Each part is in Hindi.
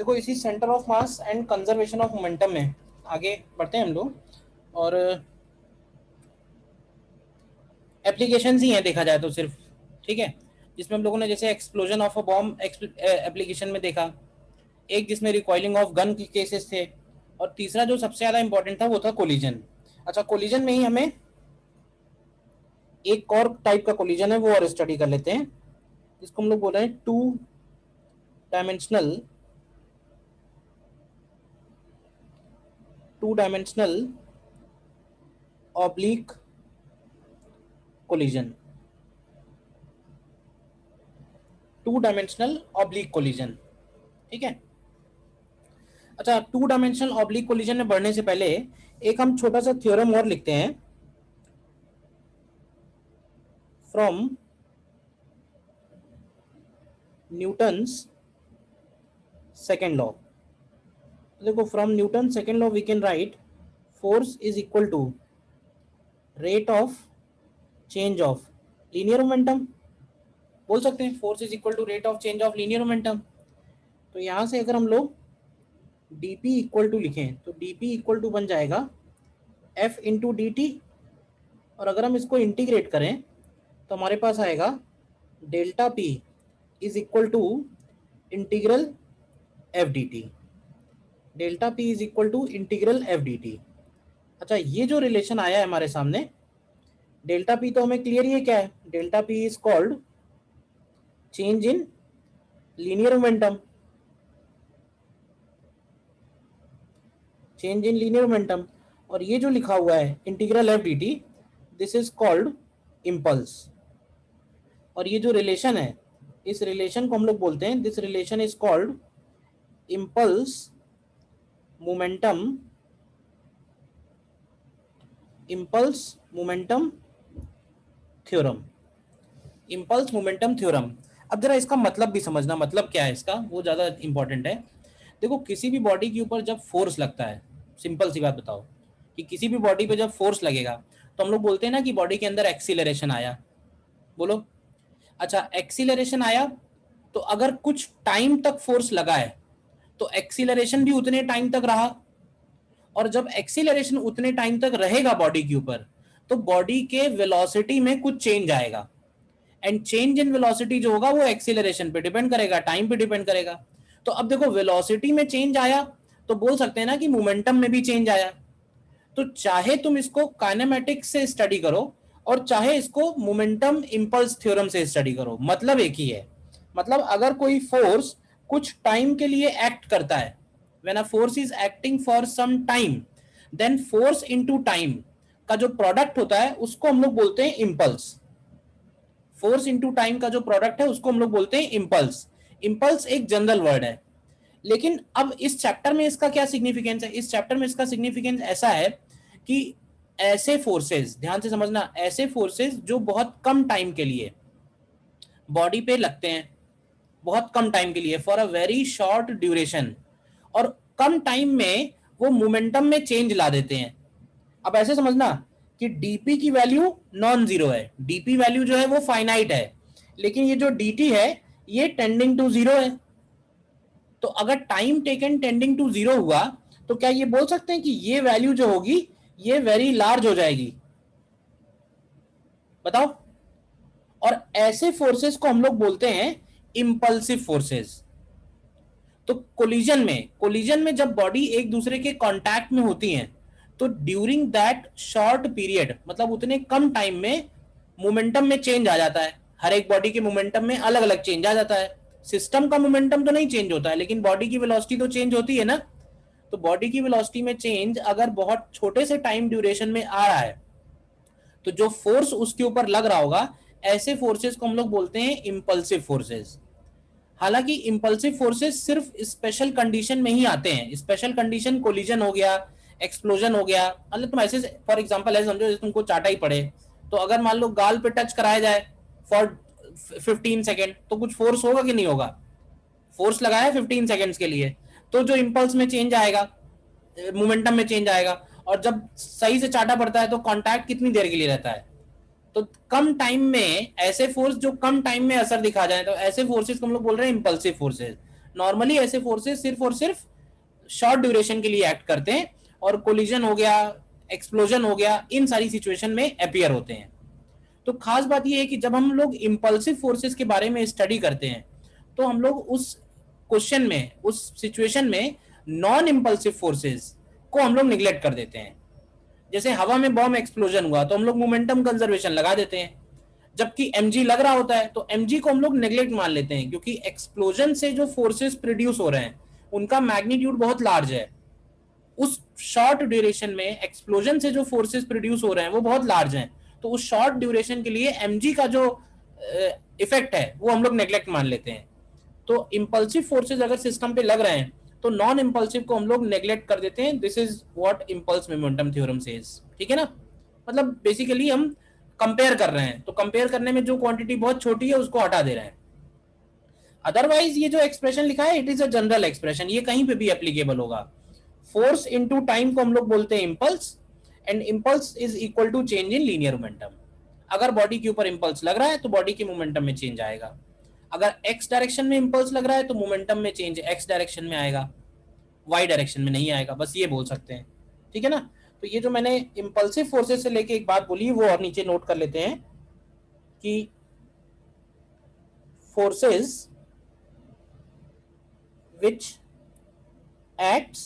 देखो इसी centre of mass and conservation of momentum में आगे बढ़ते हैं हम लोग, और एप्लीकेशंस ही हैं देखा जाए तो सिर्फ, ठीक है, जिसमें हम लोगों ने जैसे explosion of a bomb application में देखा, एक जिसमें रिकॉइलिंग ऑफ गन के केसेस थे, और तीसरा जो सबसे ज्यादा इंपॉर्टेंट था वो था कोलिजन। अच्छा, कोलिजन में ही हमें एक और टाइप का कोलिजन है वो और स्टडी कर लेते हैं, जिसको हम लोग बोल रहे हैं dimensional two dimensional oblique collision. Two dimensional oblique collision, ठीक है। अच्छा, टू डायमेंशनल ऑब्लिक कोलिजन में बढ़ने से पहले एक हम छोटा सा थ्योरम और लिखते हैं फ्रॉम न्यूटन्स सेकेंड लॉ। देखो, from Newton second law we can write force is equal to rate of change of linear momentum. बोल सकते हैं force is equal to rate of change of linear momentum. तो यहां से अगर हम लोग dp इक्वल टू लिखें तो dp इक्वल टू बन जाएगा f इंटू डी टी, और अगर हम इसको इंटीग्रेट करें तो हमारे पास आएगा delta p is equal to integral F D T. Delta p is equal to integral F D T. अच्छा, ये जो रिलेशन आया है हमारे सामने, डेल्टा p तो हमें क्लियर ही है क्या है, delta p is called change in linear momentum. Change in linear momentum, और ये जो लिखा हुआ है integral F D T, this is called impulse. और ये जो रिलेशन है, इस रिलेशन को हम लोग बोलते हैं, this relation is called impulse momentum, impulse momentum theorem. Impulse momentum theorem. अब जरा इसका मतलब भी समझना, मतलब क्या है इसका, वो ज्यादा इंपॉर्टेंट है। देखो, किसी भी बॉडी के ऊपर जब फोर्स लगता है, सिंपल सी बात बताओ कि किसी भी बॉडी पे जब फोर्स लगेगा तो हम लोग बोलते हैं ना कि बॉडी के अंदर एक्सीलरेशन आया। बोलो। अच्छा, एक्सीलरेशन आया तो अगर कुछ टाइम तक फोर्स लगा है तो एक्सीलरेशन भी उतने टाइम तक रहा, और जब एक्सीलरेशन उतने टाइम तक रहेगा बॉडी के ऊपर तो बॉडी के वेलोसिटी में कुछ चेंज आएगा, एंड चेंज इन वेलोसिटी जो होगा वो एक्सीलरेशन पे डिपेंड करेगा, टाइम पे डिपेंड करेगा। तो अब देखो, वेलोसिटी में चेंज आया तो बोल सकते हैं ना कि मोमेंटम में भी चेंज आया। तो चाहे तुम इसको काइनेमेटिक्स से स्टडी करो और चाहे इसको मोमेंटम इंपल्स थ्योरम से स्टडी करो, मतलब एक ही है। मतलब अगर कोई फोर्स कुछ टाइम के लिए एक्ट करता है, when a force is acting for some time, then force into time का जो प्रोडक्ट होता है उसको हम लोग बोलते हैं इंपल्स। फोर्स इनटू टाइम का जो प्रोडक्ट है उसको हम लोग बोलते हैं इंपल्स। इंपल्स एक जनरल वर्ड है, लेकिन अब इस चैप्टर में इसका क्या सिग्निफिकेंस है, इस चैप्टर में इसका सिग्निफिकेंस ऐसा है कि ऐसे फोर्सेस, ध्यान से समझना, ऐसे फोर्सेस जो बहुत कम टाइम के लिए बॉडी पे लगते हैं, बहुत कम टाइम के लिए, for a very short duration, और कम टाइम में वो मोमेंटम में चेंज ला देते हैं। अब ऐसे समझना कि डीपी की वैल्यू नॉन जीरो है, डीपी वैल्यू जो है वो फाइनाइट है, लेकिन ये जो dt है ये टेंडिंग टू जीरो है। तो अगर time taken tending to zero हुआ तो क्या ये बोल सकते हैं कि ये वैल्यू जो होगी ये वेरी लार्ज हो जाएगी? बताओ। और ऐसे फोर्सेस को हम लोग बोलते हैं इंपल्सिव फोर्सेस। तो कोलिजन में जब बॉडी एक दूसरे के कांटेक्ट में होती हैं तो ड्यूरिंग दैट शॉर्ट पीरियड, मतलब उतने कम टाइम में मोमेंटम में चेंज आ जाता है। हर एक बॉडी के मोमेंटम में अलग अलग चेंज आ जाता है। सिस्टम का मोमेंटम तो नहीं चेंज होता है, लेकिन बॉडी की वेलोसिटी तो चेंज होती है ना। तो बॉडी की वेलोसिटी में चेंज अगर बहुत छोटे से टाइम ड्यूरेशन में आ रहा है तो जो फोर्स उसके ऊपर लग रहा होगा, ऐसे फोर्सेस को हम लोग बोलते हैं इंपल्सिव फोर्सेस। हालांकि इंपल्सिव फोर्सेस सिर्फ स्पेशल कंडीशन में ही आते हैं। स्पेशल कंडीशन कोलिजन हो गया, एक्सप्लोजन हो गया। मतलब तुम ऐसे फॉर एग्जांपल ऐसे समझो जैसे तुमको चाटा ही पड़े, तो अगर मान लो गाल पे टच कराया जाए फॉर 15 सेकेंड तो कुछ फोर्स होगा कि नहीं होगा? फोर्स लगाया 15 सेकेंड्स के लिए, तो जो इंपल्स में चेंज आएगा, मोमेंटम में चेंज आएगा। और जब सही से चाटा पड़ता है तो कांटेक्ट कितनी देर के लिए रहता है? तो कम टाइम में ऐसे फोर्स जो कम टाइम में असर दिखा जाए, तो ऐसे फोर्सेस को हम लोग बोल रहे हैं इंपल्सिव फोर्सेस। नॉर्मली ऐसे फोर्सेस सिर्फ और सिर्फ शॉर्ट ड्यूरेशन के लिए एक्ट करते हैं और कोलिजन हो गया, एक्सप्लोजन हो गया, इन सारी सिचुएशन में अपीयर होते हैं। तो खास बात यह है कि जब हम लोग इंपल्सिव फोर्सेस के बारे में स्टडी करते हैं तो हम लोग उस क्वेश्चन में, उस सिचुएशन में नॉन इंपल्सिव फोर्सेस को हम लोग निग्लेक्ट कर देते हैं। जैसे हवा में बॉम्ब एक्सप्लोजन हुआ तो हम लोग मोमेंटम कंजर्वेशन लगा देते हैं, जबकि एमजी लग रहा होता है तो एमजी को हम लोग नेग्लेक्ट मान लेते हैं, क्योंकि एक्सप्लोजन से जो फोर्सेस प्रोड्यूस हो रहे हैं उनका मैग्नीट्यूड बहुत लार्ज है। उस शॉर्ट ड्यूरेशन में एक्सप्लोजन से जो फोर्सेस प्रोड्यूस हो रहे हैं वो बहुत लार्ज हैं, तो उस शॉर्ट ड्यूरेशन के लिए एमजी का जो इफेक्ट है वो हम लोग नेग्लेक्ट मान लेते हैं। तो इंपल्सिव फोर्सेस अगर सिस्टम पे लग रहे हैं तो नॉन इंपल्सिव को हम लोग नेग्लेक्ट कर देते हैं। This is what impulse momentum theorem says. ठीक है ना, मतलब बेसिकली हम कंपेयर कर रहे हैं, तो कंपेयर करने में जो क्वांटिटी बहुत छोटी है उसको हटा दे रहे हैं। अदरवाइज ये जो एक्सप्रेशन लिखा है it is a general expression, ये कहीं पे भी एप्लीकेबल होगा। फोर्स इनटू टाइम को हम लोग बोलते हैं impulse, and impulse is equal to change in linear momentum. अगर बॉडी के ऊपर इंपल्स लग रहा है तो बॉडी के मोमेंटम में चेंज आएगा। अगर एक्स डायरेक्शन में इंपल्स लग रहा है तो मोमेंटम में चेंज एक्स डायरेक्शन में आएगा, वाई डायरेक्शन में नहीं आएगा, बस ये बोल सकते हैं। ठीक है ना, तो ये जो मैंने इंपल्सिव फोर्सेस से लेके एक बात बोली वो और नीचे नोट कर लेते हैं कि forces which acts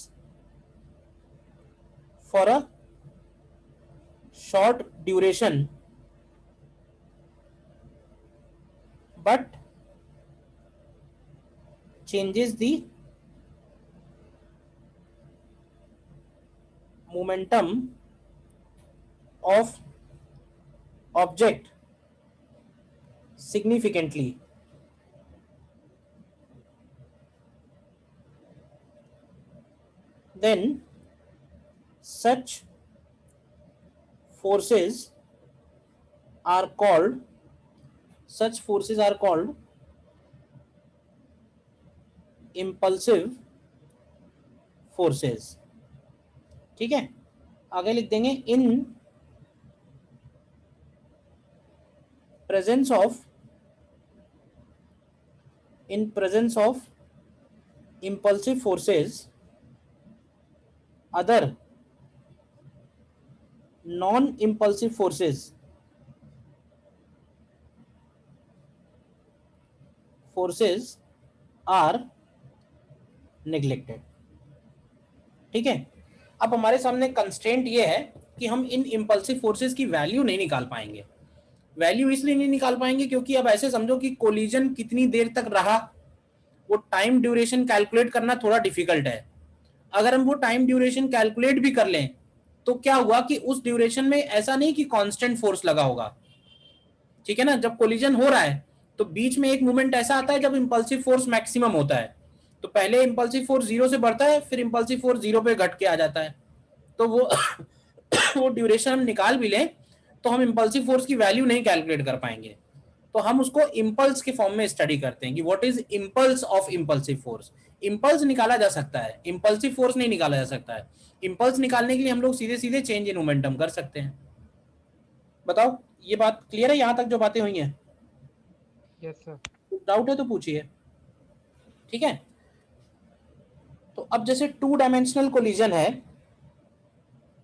for a short duration but changes the momentum of object significantly, then such forces are called impulsive forces। ठीक है, आगे लिख देंगे इन presence of impulsive forces other non-impulsive forces are neglected। ठीक है, अब हमारे सामने कंस्ट्रेंट ये है कि हम इन इंपल्सिव फोर्सेस की वैल्यू नहीं निकाल पाएंगे। वैल्यू इसलिए नहीं निकाल पाएंगे क्योंकि अब ऐसे समझो कि कोलिजन कितनी देर तक रहा, वो टाइम ड्यूरेशन कैलकुलेट करना थोड़ा डिफिकल्ट है। अगर हम वो टाइम ड्यूरेशन कैलकुलेट भी कर लें तो क्या हुआ कि उस ड्यूरेशन में ऐसा नहीं कि कांस्टेंट फोर्स लगा होगा। ठीक है ना, जब कोलिजन हो रहा है तो बीच में एक मोमेंट ऐसा आता है जब इंपल्सिव फोर्स मैक्सिमम होता है, तो पहले इंपल्सिव फोर्स 0 से बढ़ता है, फिर इंपल्सिव फोर्स 0 पे घट के आ जाता है। तो वो वो ड्यूरेशन हम निकाल भी लें तो हम इंपल्सिव फोर्स की वैल्यू नहीं कैलकुलेट कर पाएंगे। तो हम उसको इंपल्स के फॉर्म में स्टडी करते हैं कि what is impulse of impulsive force. Impulse निकाला जा सकता है, इंपल्सिव फोर्स नहीं निकाला जा सकता है। इंपल्स निकालने के लिए हम लोग सीधे सीधे चेंज इन मोमेंटम कर सकते हैं। बताओ ये बात क्लियर है यहाँ तक जो बातें हुई हैं? Yes sir. डाउट है तो पूछिए। ठीक है, तो अब जैसे 2 डायमेंशनल कोलिजन है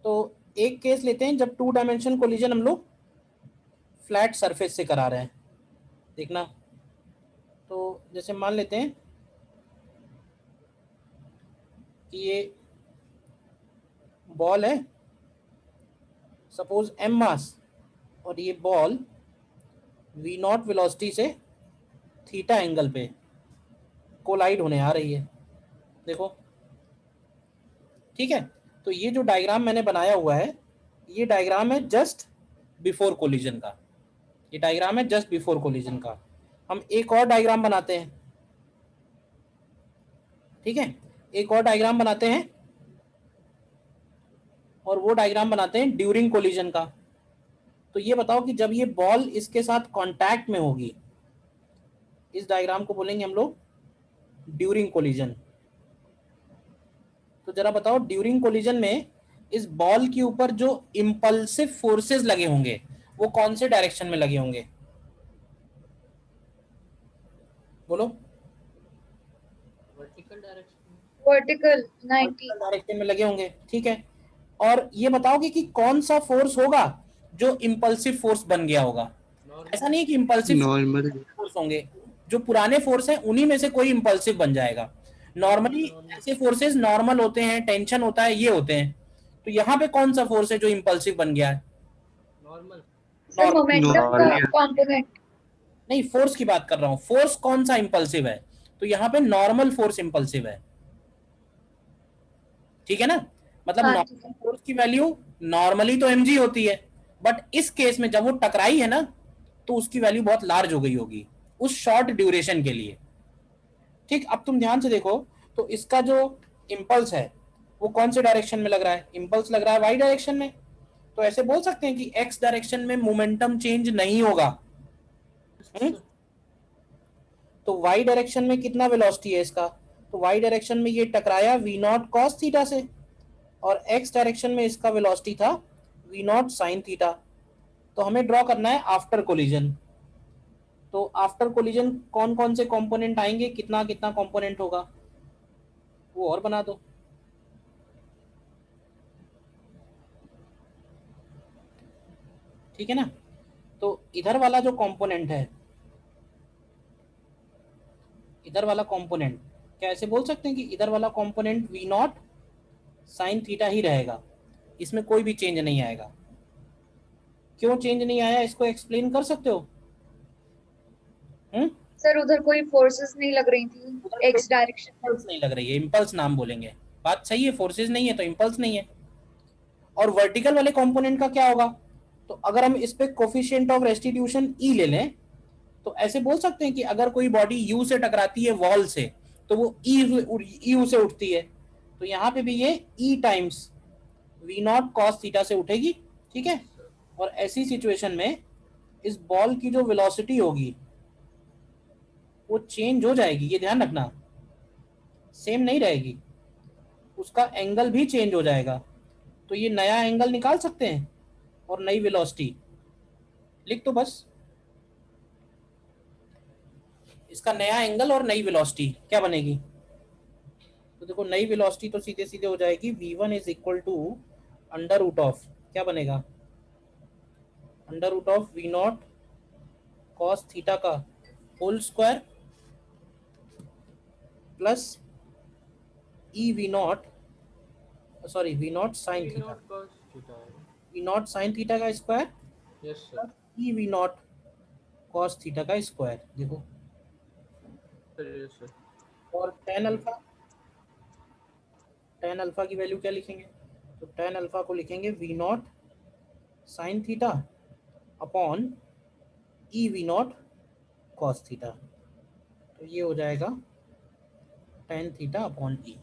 तो एक केस लेते हैं जब 2 डायमेंशनल कोलिजन हम लोग फ्लैट सरफेस से करा रहे हैं। देखना, तो जैसे मान लेते हैं कि ये बॉल है, सपोज m मास, और ये बॉल v0 वेलोसिटी से थीटा एंगल पे कोलाइड होने आ रही है। देखो, ठीक है, तो ये जो डायग्राम मैंने बनाया हुआ है ये डायग्राम है जस्ट बिफोर कोलिजन का। ये डायग्राम है जस्ट बिफोर कोलिजन का। हम एक और डायग्राम बनाते हैं। ठीक है, एक और डायग्राम बनाते हैं और वो डायग्राम बनाते हैं ड्यूरिंग कोलिजन का। तो ये बताओ कि जब ये बॉल इसके साथ कांटेक्ट में होगी, इस डायग्राम को बोलेंगे हम लोग ड्यूरिंग कोलिजन। तो जरा बताओ ड्यूरिंग कोलिजन में इस बॉल के ऊपर जो इंपल्सिव फोर्सेस लगे होंगे वो कौन से डायरेक्शन में लगे होंगे? बोलो। वर्टिकल 90। डायरेक्शन में लगे होंगे, ठीक है। और ये बताओगे कि कौन सा फोर्स होगा जो इम्पल्सिव फोर्स बन गया होगा। ऐसा नहीं है कि इम्पल्सिव नॉर्मल। फोर्स होंगे, जो पुराने फोर्स हैं उन्हीं में से कोई इम्पल्सिव बन जाएगा। नॉर्मली ऐसे फोर्सेस नॉर्मल होते हैं, टेंशन होता है, ये होते हैं। तो यहाँ पे कौन सा फोर्स है जो इम्पल्सिव बन गया है? सर मोमेंटम का नॉर्मल। कंपोनेंट। नहीं, फोर्स की बात कर रहा हूँ, फोर्स कौन सा इम्पल्सिव है? तो यहाँ पे नॉर्मल फोर्स इम्पल्सिव है, ठीक है ना। मतलब हाँ ठीक नॉर्मल है। फोर्स की वैल्यू नॉर्मली तो mg होती है, बट इस केस में जब वो टकराई है ना, तो उसकी वैल्यू बहुत लार्ज हो गई होगी उस शॉर्ट ड्यूरेशन के लिए। ठीक, अब तुम ध्यान से देखो, तो इसका जो इम्पल्स है वो कौन से डायरेक्शन में लग रहा है? इम्पल्स लग रहा है वाई डायरेक्शन में। तो ऐसे बोल सकते हैं कि एक्स डायरेक्शन में मोमेंटम चेंज नहीं होगा। तो वाई डायरेक्शन में कितना वेलोसिटी है इसका? तो वाई डायरेक्शन में ये टकराया वी नॉट कॉस थीटा से, और एक्स डायरेक्शन में इसका वेलोसिटी था वी नॉट साइन थीटा। तो हमें ड्रॉ करना है आफ्टर कोलिजन। तो आफ्टर कोलिजन कौन कौन से कंपोनेंट आएंगे, कितना कितना कंपोनेंट होगा, वो और बना दो। ठीक है ना। तो इधर वाला जो कंपोनेंट है, इधर वाला कंपोनेंट, क्या ऐसे बोल सकते हैं कि इधर वाला component v naught sine theta ही रहेगा, इसमें कोई भी चेंज नहीं आएगा? क्यों चेंज नहीं आया, इसको एक्सप्लेन कर सकते हो? सर उधर कोई फोर्सेस नहीं लग रही थी उधर कोई एक्स डायरेक्शन में। इम्पल्स नहीं लग रही है, इम्पल्स नाम बोलेंगे। बात सही है, फोर्सेस नहीं है तो इम्पल्स नहीं है। और वर्टिकल वाले कंपोनेंट का क्या होगा? तो अगर हम इस पे कोफिशिएंट ऑफ रेस्टिट्यूशन ई ले लें, तो ऐसे बोल सकते हैं कि अगर कोई बॉडी यू से टकराती है वॉल से, तो वो यू से उठती है। तो यहाँ पे भी ये e times v not cos theta से उठेगी, ठीक है। और ऐसी सिचुएशन में इस बॉल की जो वेलोसिटी होगी वो चेंज हो जाएगी, ये ध्यान रखना, सेम नहीं रहेगी, उसका एंगल भी चेंज हो जाएगा। तो ये नया एंगल निकाल सकते हैं और नई वेलोसिटी लिख दो बस। इसका नया एंगल और नई वेलोसिटी क्या बनेगी? तो देखो, नई वेलोसिटी तो सीधे सीधे हो जाएगी v1 is equal to under root of, क्या बनेगा, under root of v not cos theta का whole square plus e we naught, sorry v naught sine theta, v naught sine theta का square plus e we not cos theta का स्क्वायर। देखो, और टेन अल्फा, टेन अल्फा की वैल्यू क्या लिखेंगे? तो टेन अल्फा को लिखेंगे v naught sine theta upon e we not cos theta. तो ये हो जाएगा टेन थीटा अपॉन ई,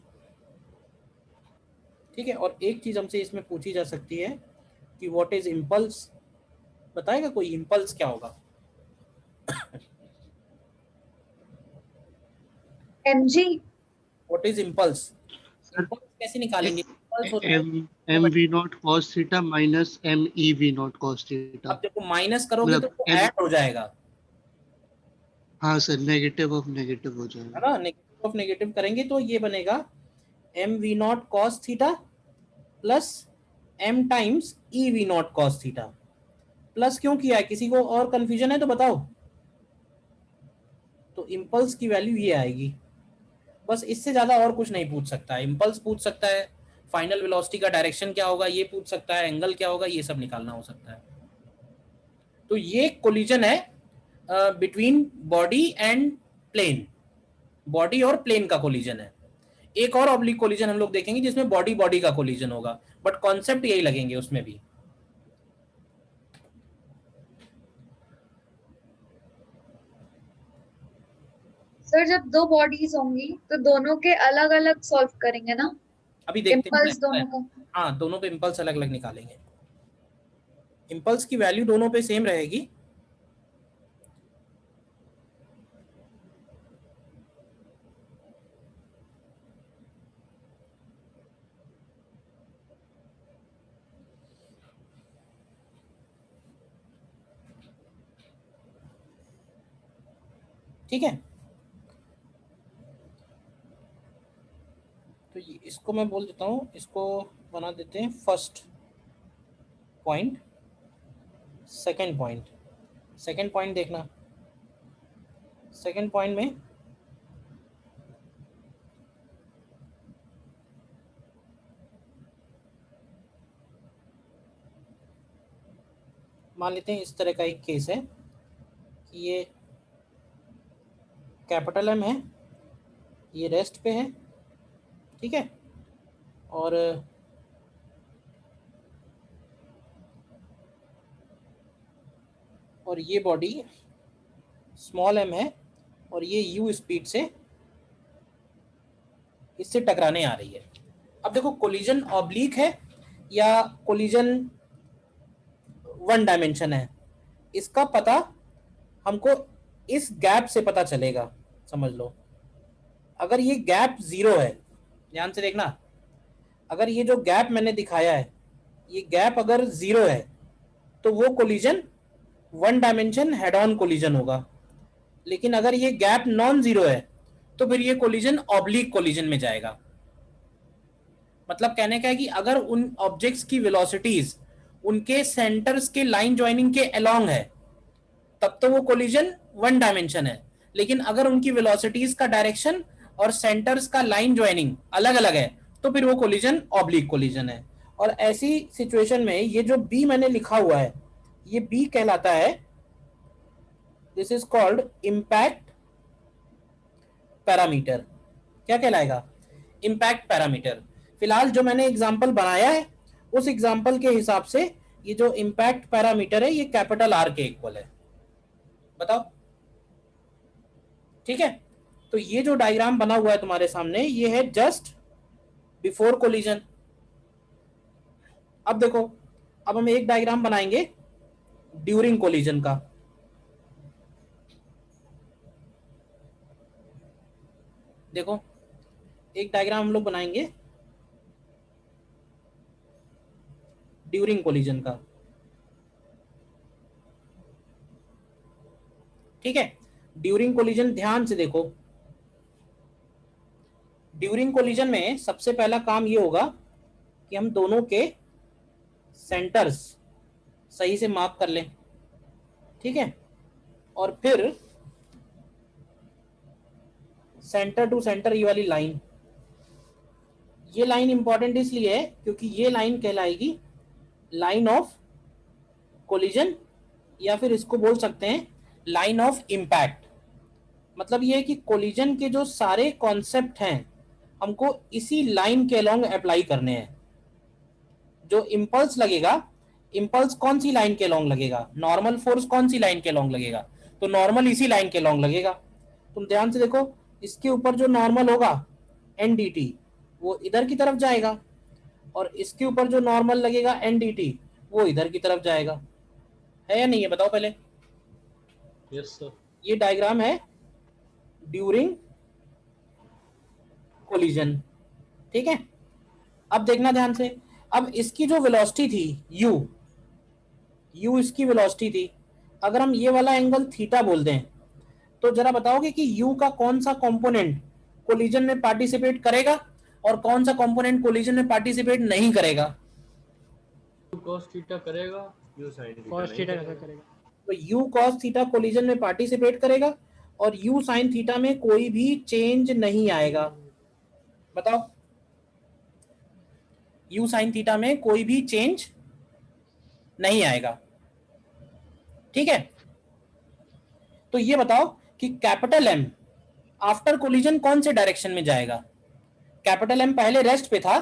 ठीक है। और एक चीज हमसे इसमें पूछी जा सकती है कि व्हाट इज इम्पल्स, बताएगा कोई इम्पल्स क्या होगा? mg। What is impulse? Sir impulse कैसे निकालेंगे? इम्पल्स होता है M M we not cos theta minus M E we not cos theta. अब देखो माइनस करोगे तो मतलब वो एम, ऐड हो जाएगा, हाँ सर, नेगेटिव ऑफ नेगेटिव हो है जाएगा। ना। नेगेटिव ऑफ नेगेटिव करेंगे तो ये बनेगा M we not cos theta plus M times E we not cos theta. Plus क्यों किया है, किसी को और कंफ्यूजन है तो बताओ। तो इम्पल्स की वैल्यू ये आएगी, बस इससे ज्यादा और कुछ नहीं पूछ सकता है। इम्पल्स पूछ सकता है, फाइनल वेलोसिटी का डायरेक्शन क्या होगा ये पूछ सकता है, एंगल क्या होगा ये सब निकालना हो सकता है। तो ये कोलिजन है between body and plane, body और प्लेन का कोलिजन है। एक और ऑब्लिक कोलिजन हम लोग देखेंगे जिसमें बॉडी बॉडी का कोलिजन होगा, बट कॉन्सेप्ट यही लगेंगे उसमें भी। सर जब दो बॉडीज होंगी तो दोनों के अलग अलग सॉल्व करेंगे ना, अभी देखते हैं इम्पल्स क्या है। दोनों का। हाँ, दोनों पे इम्पल्स अलग अलग निकालेंगे, इम्पल्स की वैल्यू दोनों पे सेम रहेगी। ठीक है। तो इसको मैं बोल देता हूँ, इसको बना देते हैं first point, second point. Second point देखना, सेकंड पॉइंट में मान लेते हैं इस तरह का एक केस है कि ये कैपिटल एम है, ये रेस्ट पे है, ठीक है, और ये बॉडी स्मॉल एम है और ये यू स्पीड से इससे टकराने आ रही है। अब देखो कोलिजन ऑब्लिक है या कोलिजन वन डायमेंशन है, इसका पता हमको इस गैप से पता चलेगा, समझ लो। अगर ये गैप 0 है, ध्यान से देखना, अगर ये जो गैप मैंने दिखाया है ये गैप अगर 0 है तो वो collision one dimension head on collision होगा। लेकिन अगर ये गैप नॉन जीरो है तो फिर ये कोलिजन ऑब्लिक कोलिजन में जाएगा। मतलब कहने का है कि अगर उन ऑब्जेक्ट्स की वेलोसिटीज उनके सेंटर्स के लाइन ज्वाइनिंग के अलोंग है तब तो वो कोलिजन वन डायमेंशन है, लेकिन अगर उनकी वेलोसिटीज का डायरेक्शन और सेंटर्स का लाइन ज्वाइनिंग अलग अलग है तो फिर वो कोलिजन ऑब्लिक कोलिजन है। और ऐसी सिचुएशन में ये जो बी मैंने लिखा हुआ है ये बी कहलाता है, this is called impact parameter. क्या कहलाएगा? Impact parameter. फिलहाल जो मैंने एग्जांपल बनाया है उस एग्जांपल के हिसाब से ये जो इम्पैक्ट पैरामीटर है ये कैपिटल आर के इक्वल है। बताओ, ठीक है। तो ये जो डायग्राम बना हुआ है तुम्हारे सामने ये है जस्ट बिफोर कोलिजन। अब देखो, अब हम एक डायग्राम बनाएंगे ड्यूरिंग कोलिजन का। देखो एक डायग्राम हम लोग बनाएंगे ड्यूरिंग कोलिजन का, ठीक है। ड्यूरिंग कोलिजन ध्यान से देखो, ड्यूरिंग कोलिजन में सबसे पहला काम ये होगा कि हम दोनों के सेंटर्स सही से मार्क कर लें, ठीक है। और फिर सेंटर टू सेंटर ये वाली लाइन, ये लाइन इंपॉर्टेंट इसलिए है क्योंकि ये लाइन कहलाएगी लाइन ऑफ कोलिजन या फिर इसको बोल सकते हैं लाइन ऑफ इम्पैक्ट। मतलब ये है कि कोलिजन के जो सारे कॉन्सेप्ट हैं हमको इसी लाइन के अलोंग अप्लाई करने हैं। जो इम्पल्स लगेगा, इम्पल्स कौन सी लाइन के अलोंग लगेगा? नॉर्मल फोर्स कौन सी लाइन के अलोंग लगेगा? तो नॉर्मल इसी लाइन के अलोंग लगेगा। तुम ध्यान से देखो, इसके ऊपर जो नॉर्मल होगा एनडीटी वो इधर की तरफ जाएगा और इसके ऊपर जो नॉर्मल लगेगा एनडीटी वो इधर की तरफ जाएगा, है या नहीं है? बताओ पहले। Yes sir. ये डायग्राम है ड्यूरिंग कोलिजन, ठीक है। अब देखना ध्यान से, अब इसकी जो वेलोसिटी थी यू इसकी वेलोसिटी थी। अगर हम ये वाला एंगल थीटा बोल दें तो जरा बताओगे कि यू का कौन सा कंपोनेंट कोलिजन में पार्टिसिपेट करेगा और कौन सा कंपोनेंट कोलिजन में पार्टिसिपेट नहीं करेगा? cos थीटा करेगा, u sin थीटा cos नहीं थीटा करेगा। कैसा करेगा? तो यू कॉस थीटा कोलिजन में पार्टिसिपेट करेगा और यू साइन थीटा में कोई भी चेंज नहीं आएगा। बताओ, यू साइन थीटा में कोई भी चेंज नहीं आएगा, ठीक है। तो ये बताओ कि कैपिटल एम आफ्टर कोलिजन कौन से डायरेक्शन में जाएगा? कैपिटल एम पहले रेस्ट पे था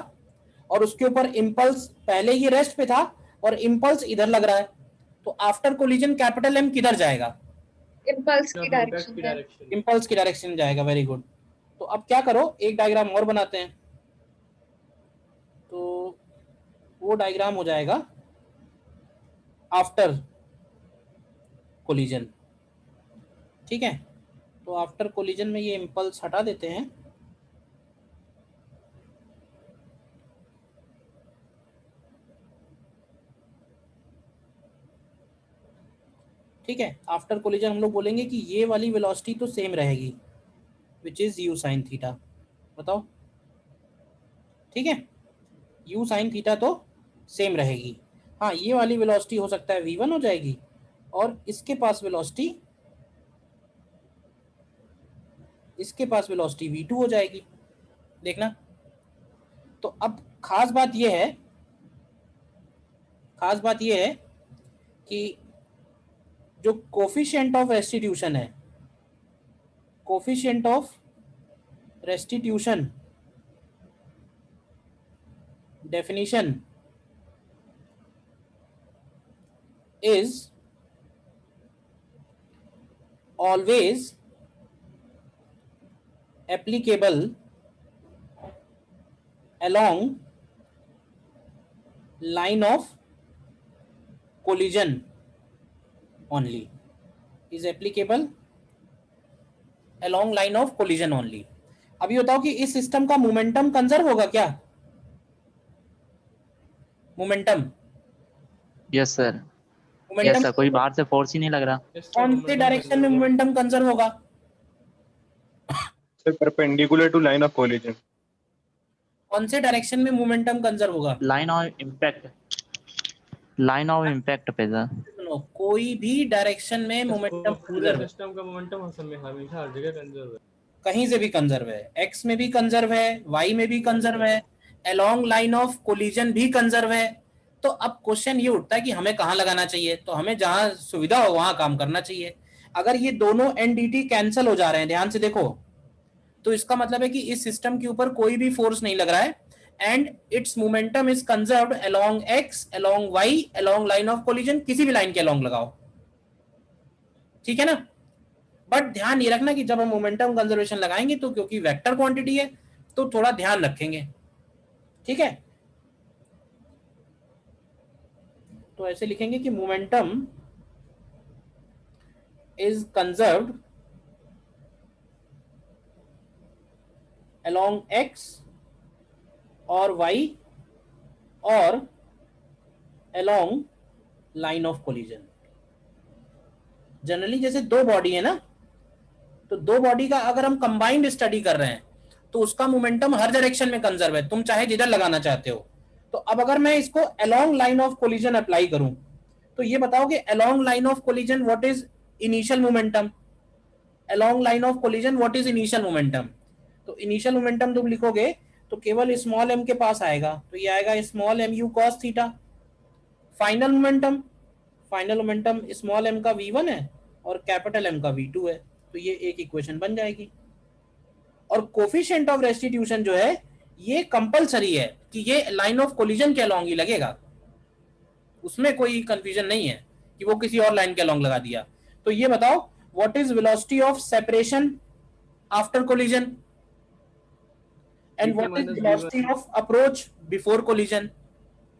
और उसके ऊपर इंपल्स, पहले ये रेस्ट पे था और इंपल्स इधर लग रहा है, तो आफ्टर कोलिजन कैपिटल एम किधर जाएगा? इम्पल्स की इम्पैक्ट डायरेक्शन की में। डायरेक्शन। इंपल्स की डायरेक्शन में जाएगा। Very good. तो अब क्या करो, एक डायग्राम और बनाते हैं। तो वो डायग्राम हो जाएगा आफ्टर कोलिजन, ठीक है। तो आफ्टर कोलिजन में ये इंपल्स हटा देते हैं, ठीक है। आफ्टर कोलिजन हम लोग बोलेंगे कि ये वाली वेलोसिटी तो सेम रहेगी which is you sine theta. बताओ, ठीक है, u sin थीटा तो सेम रहेगी। हाँ, ये वाली वेलोसिटी हो सकता है v1 हो जाएगी और इसके पास वेलोसिटी v2 हो जाएगी। देखना, तो अब खास बात यह है कि जो coefficient of restitution definition is always applicable along line of collision only, is applicable along line of collision only। अभी बताओ कि इस सिस्टम का मोमेंटम कंजर्व होगा क्या? मोमेंटम यस सर, मोमेंटम कोई बाहर से फोर्स ही नहीं लग रहा। Yes, sir, कौन से momentum डायरेक्शन में conserve होगा। मोमेंटम कंजर्व होगा? Sir, perpendicular to line of collision. कौन से डायरेक्शन में मोमेंटम कंजर्व होगा? लाइन ऑफ इम्पैक्ट पे सर। सुनो, कोई भी डायरेक्शन में मोमेंटम पूरे कंजर्व, सिस्टम का मोमेंटम हमेशा हर जगह कंजर्व है। कहीं से भी कंजर्व है, एक्स में भी कंजर्व है, वाई में भी कंजर्व है, अलोंग लाइन ऑफ कोलिजन भी कंजर्व है। तो अब क्वेश्चन ये उठता है कि हमें कहाँ लगाना चाहिए? तो हमें जहां सुविधा हो वहां काम करना चाहिए। अगर ये दोनों एनडीटी कैंसिल हो जा रहे हैं, ध्यान से देखो, तो इसका मतलब है कि इस सिस्टम के ऊपर कोई भी फोर्स नहीं लग रहा है and its momentum is conserved along X, along Y, along line of collision, किसी भी लाइन के अलोंग लगाओ, ठीक है ना। बट ध्यान ये रखना कि जब हम मोमेंटम कंजर्वेशन लगाएंगे तो क्योंकि वेक्टर क्वांटिटी है तो थोड़ा ध्यान रखेंगे, ठीक है। तो ऐसे लिखेंगे कि momentum is conserved along x और y और along line of collision। Generally जैसे दो बॉडी है ना, तो दो बॉडी का अगर हम कंबाइंड स्टडी कर रहे हैं तो उसका मोमेंटम हर डायरेक्शन में कंजर्व है, तुम चाहे जिधर लगाना चाहते हो। तो अब अगर मैं इसको along line of collision apply करूं तो ये बताओ कि along line of collision what is initial momentum, along line of collision what is initial momentum। तो इनिशियल मोमेंटम तुम लिखोगे तो केवल स्मॉल m के पास आएगा, तो ये आएगा small m u cos theta. Final momentum small m का v1 है और कैपिटल M का v2 है, तो ये एक इक्वेशन बन जाएगी। और कोफिशिएंट ऑफ रेस्टिट्यूशन जो है ये कंपलसरी है कि ये लाइन ऑफ कोलिजन के अलोंग ही लगेगा, उसमें कोई कंफ्यूजन नहीं है कि वो किसी और लाइन के अलोंग लगा दिया। तो ये बताओ what is velocity of separation after collision and what is velocity of approach before collision?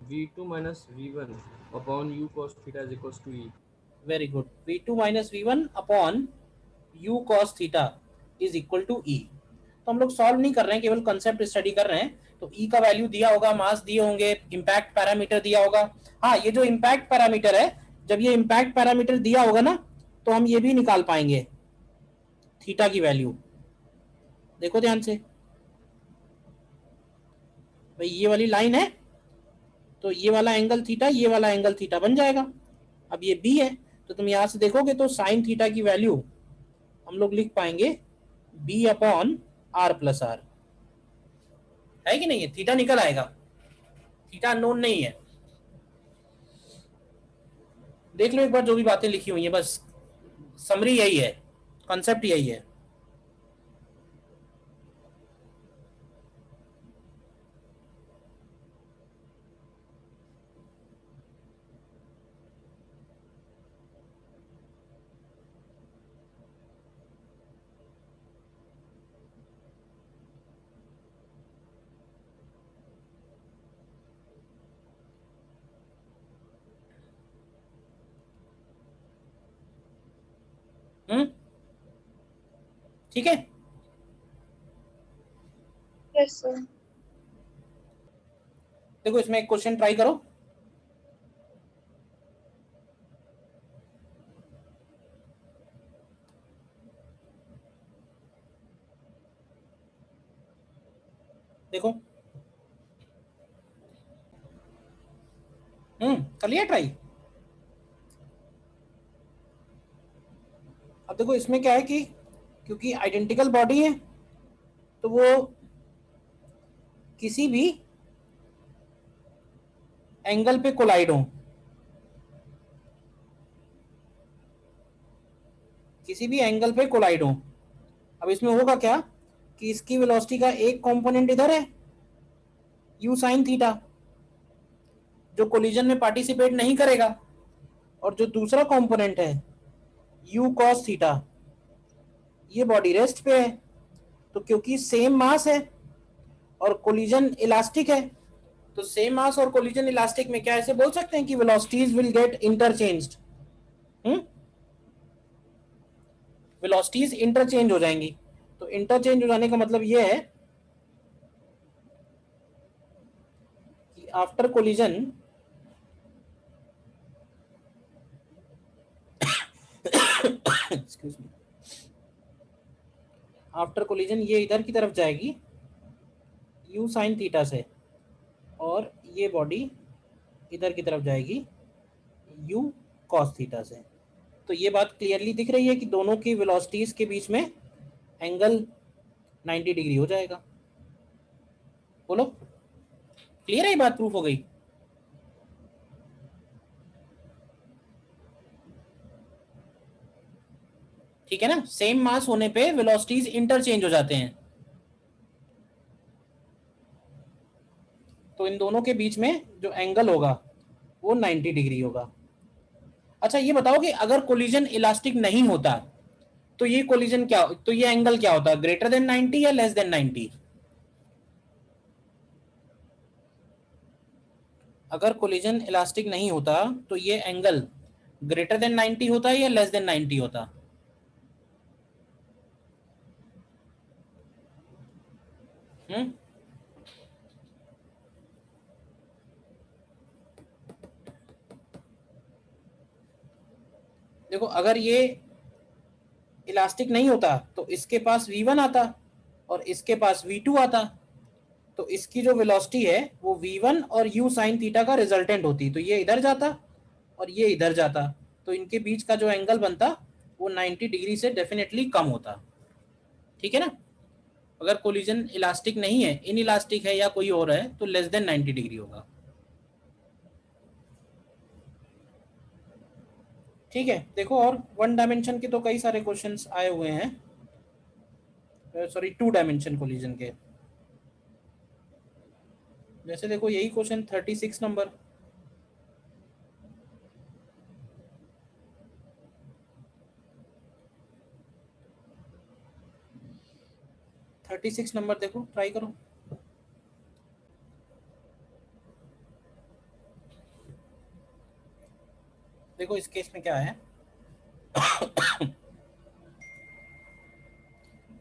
v2 minus v1 upon u cos theta is equals to e। Very good, v2 minus v1 upon u cos theta is equal to e। तो हम लोग सॉल्व नहीं कर रहे हैं, केवल कंसेप्ट स्टडी कर रहे हैं। तो e का वैल्यू दिया होगा, मास दिए होंगे, इंपैक्ट पैरामीटर दिया होगा। हाँ, ये जो इंपैक्ट पैरामीटर है, जब ये इंपैक्ट पैरामीटर दिया होगा ना तो हम ये भी निकाल पाएंगे थीटा की वैल्यू। देखो ध्यान से भाई, ये वाली लाइन है तो ये वाला एंगल थीटा, ये वाला एंगल थीटा बन जाएगा। अब ये बी है तो तुम यहां से देखोगे तो साइन थीटा की वैल्यू हम लोग लिख पाएंगे B upon R plus R, है कि नहीं है? थीटा निकल आएगा, थीटा अननोन नहीं है। देख लो एक बार जो भी बातें लिखी हुई है, बस समरी यही है, कॉन्सेप्ट यही है। ठीक है, यस सर। देखो इसमें एक क्वेश्चन ट्राई करो। देखो कर लिया ट्राई। अब देखो इसमें क्या है कि क्योंकि आइडेंटिकल बॉडी है तो वो किसी भी एंगल पे कोलाइड हो, किसी भी एंगल पे कोलाइड हो। अब इसमें होगा क्या कि इसकी वेलोसिटी का एक कंपोनेंट इधर है u sin थीटा जो कोलिजन में पार्टिसिपेट नहीं करेगा, और जो दूसरा कंपोनेंट है u cos थीटा ये बॉडी रेस्ट पे है। तो क्योंकि सेम मास है और कोलिजन इलास्टिक है, तो सेम मास और कोलिजन इलास्टिक में क्या ऐसे बोल सकते हैं कि velocities will get interchanged, velocities interchange हो जाएंगी। तो इंटरचेंज हो जाने का मतलब ये है कि after collision excuse me, after collision ये इधर की तरफ जाएगी u sin थीटा से, और ये बॉडी इधर की तरफ जाएगी u cos थीटा से। तो ये बात क्लियरली दिख रही है कि दोनों की वेलोसिटीज के बीच में एंगल 90 डिग्री हो जाएगा। बोलो क्लियर है, ये बात प्रूफ हो गई। ठीक है ना, सेम मास होने पे वेलोसिटीज इंटरचेंज हो जाते हैं, तो इन दोनों के बीच में जो एंगल होगा वो 90 डिग्री होगा। अच्छा ये बताओ कि अगर कोलिजन इलास्टिक नहीं होता तो ये कोलिजन क्या, तो ये एंगल क्या होता, ग्रेटर देन 90 या लेस देन 90? अगर कोलिजन इलास्टिक नहीं होता तो ये एंगल ग्रेटर देन 90 होता है या लेस देन 90 होता? देखो अगर ये इलास्टिक नहीं होता तो इसके पास v1 आता और इसके पास v2 आता, तो इसकी जो वेलोसिटी है वो v1 और u sin थीटा का रिजल्टेंट होती, तो ये इधर जाता और ये इधर जाता, तो इनके बीच का जो एंगल बनता वो 90 डिग्री से डेफिनेटली कम होता। ठीक है ना, अगर कोलिजन इलास्टिक नहीं है, इन इलास्टिक है या कोई और है, तो लेस देन 90 डिग्री होगा। ठीक है, देखो और वन डायमेंशन के तो कई सारे क्वेश्चंस आए हुए हैं, सॉरी टू डायमेंशन कोलिजन के। जैसे देखो यही क्वेश्चन 36 नंबर, नंबर देखो, ट्राई करो। देखो इस केस में क्या है,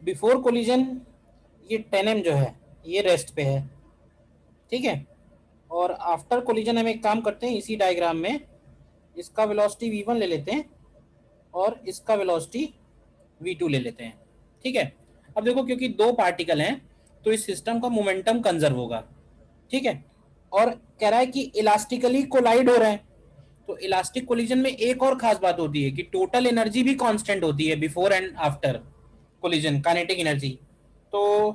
बिफोर कोलिजन ये 10m जो है ये रेस्ट पे है, ठीक है, और आफ्टर कोलिजन हम एक काम करते हैं, इसी डायग्राम में इसका वेलोसिटी v1 ले लेते हैं और इसका वेलोसिटी v2 ले लेते हैं। ठीक है, अब देखो क्योंकि दो पार्टिकल हैं तो इस सिस्टम का मोमेंटम कंजर्व होगा। ठीक है, और कह रहा है कि इलास्टिकली कोलाइड हो रहे हैं, तो इलास्टिक कोलिजन में एक और खास बात होती है कि टोटल एनर्जी भी कांस्टेंट होती है before and after collision, kinetic energy. तो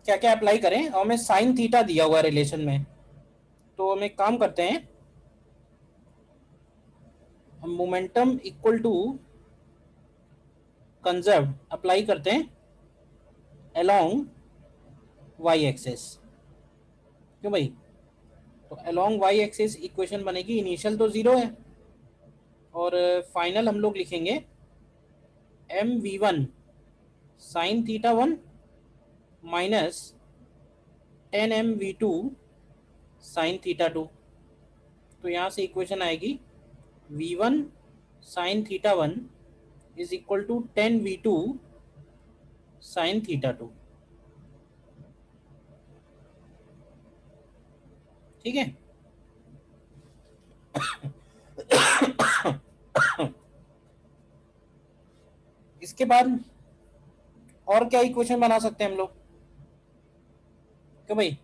क्या क्या अप्लाई करें, और हमें साइन थीटा दिया हुआ रिलेशन में, तो हम एक काम करते हैं, हम momentum equal to conserve apply करते हैं अलोंग वाई एक्सिस। क्यों भाई, तो अलोंग वाई एक्सिस इक्वेशन बनेगी, इनिशियल तो 0 है और फाइनल हम लोग लिखेंगे mv1 sine theta 1 minus 10mv2 sine theta 2। तो यहाँ से इक्वेशन आएगी v1 sine theta 1 is equal to 10v2 sine theta 2। ठीक है, इसके बाद और क्या इक्वेशन बना सकते हैं हम लोग? क्यों भाई,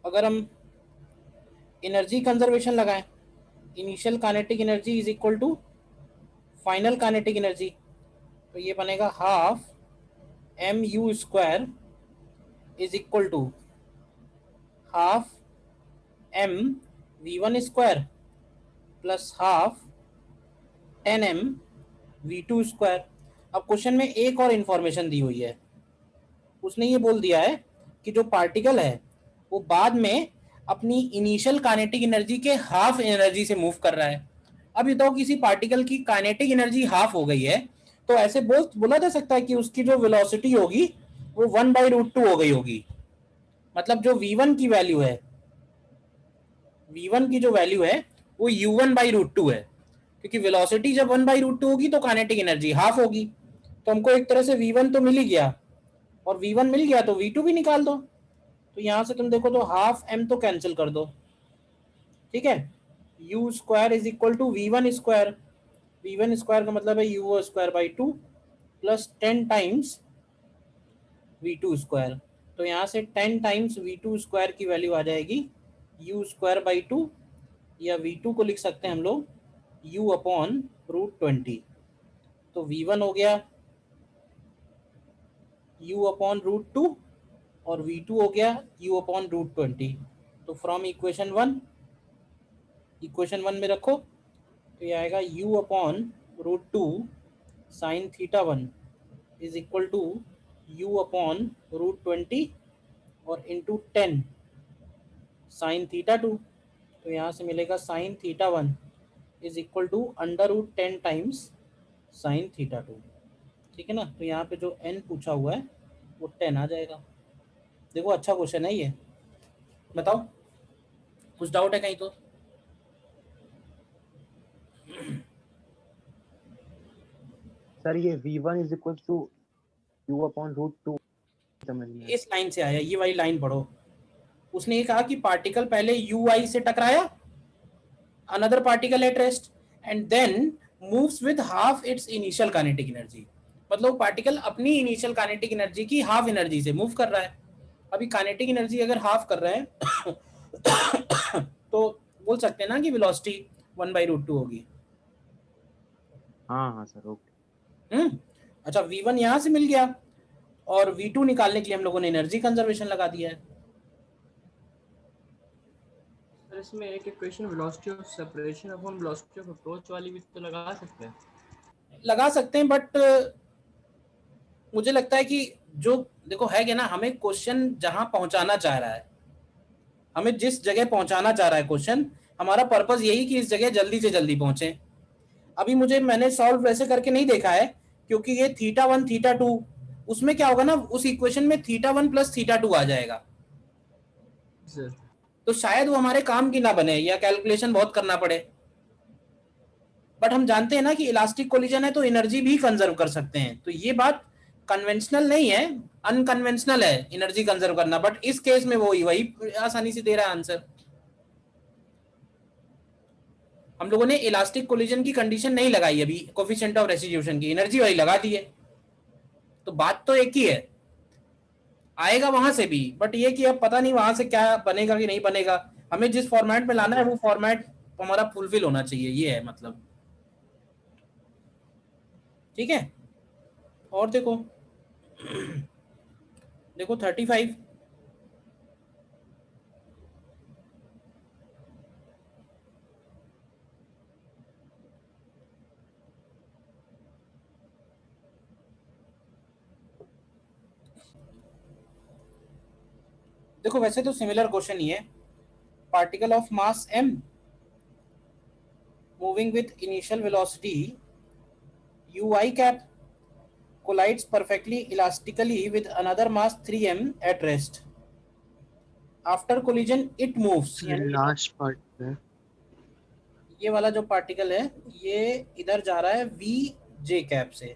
अगर हम एनर्जी कंजर्वेशन लगाएं, initial kinetic energy is equal to final kinetic energy, तो ये बनेगा half m u square is equal to half m v one square plus half 10m v2 square. अब क्वेश्चन में एक और इंफॉर्मेशन दी हुई है, उसने ये बोल दिया है कि जो पार्टिकल है वो बाद में अपनी इनिशियल काइनेटिक एनर्जी के हाफ एनर्जी से मूव कर रहा है। अब ये तो किसी पार्टिकल की काइनेटिक एनर्जी हाफ हो गई है, तो ऐसे बोला जा सकता है कि उसकी जो वेलोसिटी होगी वो 1/√2 हो गई होगी। मतलब जो v1 की वैल्यू है, v1 की जो वैल्यू है वो u1/√2 है, क्योंकि वेलोसिटी जब 1/√2 होगी तो काइनेटिक एनर्जी हाफ होगी। तो हमको एक तरह से v1 तो मिल ही गया, और v1 मिल गया तो v2 भी निकाल दो। तो यहां से तुम देखो तो हाफ m तो कैंसिल कर दो, ठीक है। u square is equal to v1 square, v1 square का मतलब है u square by 2 plus 10 times v2 square. तो यहाँ से 10 टाइम्स v2 स्क्वायर की वैल्यू आ जाएगी u स्क्वायर बाई 2, या v2 को लिख सकते हैं हम लोग u अपॉन √20। तो v1 हो गया u अपॉन √2 और v2 हो गया u अपॉन √20। तो फ्रॉम इक्वेशन 1 में रखो तो ये आएगा u upon √2 sine theta 1 is equal to u upon √20 और इंटू 10 साइन थीटा 2। तो यहाँ से मिलेगा sine theta 1 is equal to √10 times sine theta 2, ठीक है ना। तो यहाँ पे जो n पूछा हुआ है वो 10 आ जाएगा। देखो अच्छा क्वेश्चन है ये, बताओ कुछ डाउट है कहीं तो? सर ये v1 is equal to u upon √2 समझ में इस लाइन से आया, ये वाली लाइन पढ़ो। उसने ये कहा कि पार्टिकल पहले ui से टकराया, another particle at rest, and then moves with half its initial kinetic energy. मतलब पार्टिकल अपनी इनिशियल काइनेटिक एनर्जी की हाफ एनर्जी से मूव कर रहा है। अभी काइनेटिक एनर्जी अगर हाफ कर रहा है तो बोल सकते हैं ना कि वेलोसिटी 1/√2 होगी। हाँ सर ओके। अच्छा, v1 यहाँ से मिल गया और v2 निकालने के लिए हम लोगों ने एनर्जी कंजर्वेशन लगा दिया है। सर इसमें एक equation velocity of separation upon velocity of approach वाली भी तो लगा सकते हैं, बट मुझे लगता है कि जो देखो है कि ना, हमें क्वेश्चन जहां पहुंचाना चाह रहा है, हमें जिस जगह पहुंचाना चाह रहा है क्वेश्चन, हमारा पर्पस यही कि इस जगह जल्दी से जल्दी पहुंचे। अभी मैंने सॉल्व वैसे करके नहीं देखा है, क्योंकि ये थीटा 1 थीटा 2, उसमें क्या होगा ना, उस इक्वेशन में थीटा 1 प्लस थीटा 2 आ जाएगा सर। तो शायद वो हमारे काम की ना बने या कैलकुलेशन बहुत करना पड़े। बट हम जानते हैं ना कि इलास्टिक कोलिजन है तो एनर्जी भी कंजर्व कर सकते हैं, तो ये बात कन्वेंशनल नहीं है, अनकन्वेंशनल है एनर्जी कंजर्व करना। बट इस केस में वही आसानी से दे रहा है आंसर। हम लोगों ने इलास्टिक कोलिजन की कंडीशन नहीं लगाई अभी, कोफिशिएंट ऑफ रेसिड्यूशन की, एनर्जी वाली लगा दी है। तो बात तो एक ही है, आएगा वहां से भी, बट ये कि अब पता नहीं वहां से क्या बनेगा कि नहीं बनेगा। हमें जिस फॉर्मेट में लाना है वो फॉर्मेट हमारा फुलफिल होना चाहिए, ये है मतलब, ठीक है। और देखो 35, देखो वैसे तो सिमिलर क्वेश्चन ही है। Particle of mass m moving with initial velocity ui cap collides perfectly elastically with another mass 3m at rest. After collision it moves, यानी लास्ट पार्ट है। ये वाला जो पार्टिकल है ये इधर जा रहा है वी जे कैप से।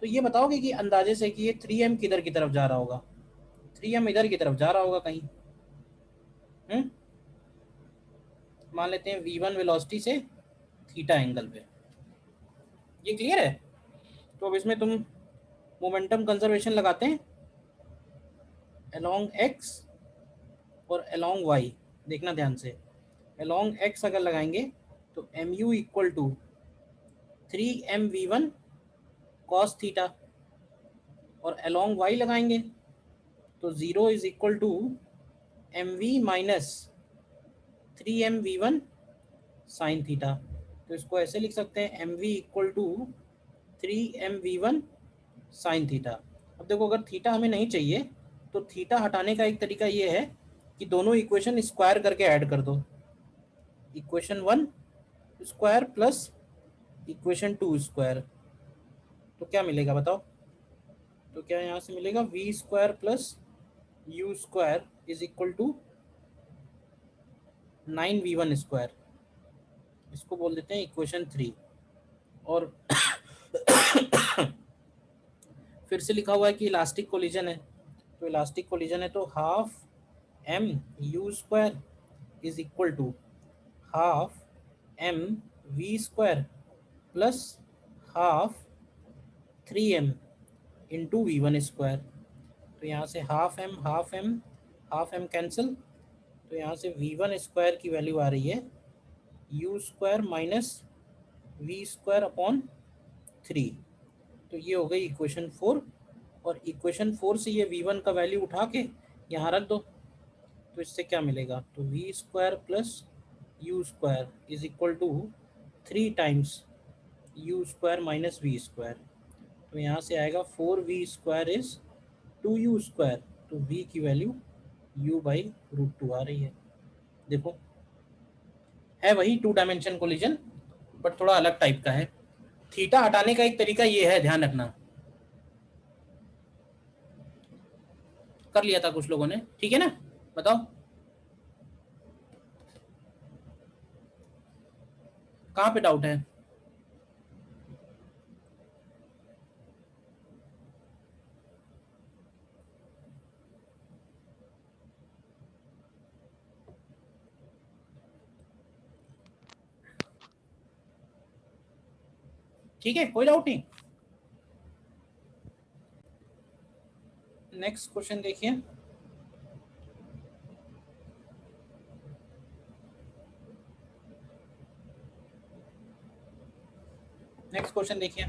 तो ये बताओगे कि अंदाजे से कि ये 3m किधर की तरफ जा रहा होगा? 3m इधर की तरफ जा रहा होगा कहीं। मान लेते हैं v1 वेलोसिटी से थीटा एंगल पे। ये क्लियर है? तो अब इसमें तुम मोमेंटम कंजर्वेशन लगाते हैं अलोंग x और along y, देखना ध्यान से, along x अगर लगाएंगे तो mu equal to 3mv1 cos theta, और along y लगाएंगे तो 0 is equal to mv minus 3mv1 sine theta. तो इसको ऐसे लिख सकते हैं mv equal to 3mv1 sine theta. अब देखो अगर थीटा हमें नहीं चाहिए तो थीटा हटाने का एक तरीका ये है कि दोनों इक्वेशन स्क्वायर करके ऐड कर दो, equation 1 square plus equation 2 square, तो क्या मिलेगा बताओ? तो क्या यहाँ से मिलेगा v square plus u square is equal to 9v1 square, इसको बोल देते हैं इक्वेशन 3। और फिर से लिखा हुआ है कि इलास्टिक कोलिजन है, तो इलास्टिक कोलिजन है तो half m u square is equal to half m v square plus half 3m into v1 square. तो यहाँ से हाफ m कैंसिल, तो यहाँ से v1 स्क्वायर की वैल्यू आ रही है u square minus v square upon 3। तो ये हो गई इक्वेशन 4, और इक्वेशन 4 से ये v1 का वैल्यू उठा के यहाँ रख दो, तो इससे क्या मिलेगा? तो v square plus u square is equal to 3 times u square minus v square. तो यहाँ से आएगा 4v square is 2u square, तो v की वैल्यू u बाई रूट 2 आ रही है। देखो है वही 2 डायमेंशन कोलिजन, बट थोड़ा अलग टाइप का है। थीटा हटाने का एक तरीका ये है, ध्यान रखना। कर लिया था कुछ लोगों ने, ठीक है ना? बताओ कहाँ पे डाउट है? ठीक है, कोई डाउट नहीं। नेक्स्ट क्वेश्चन देखिए। नेक्स्ट क्वेश्चन देखिए।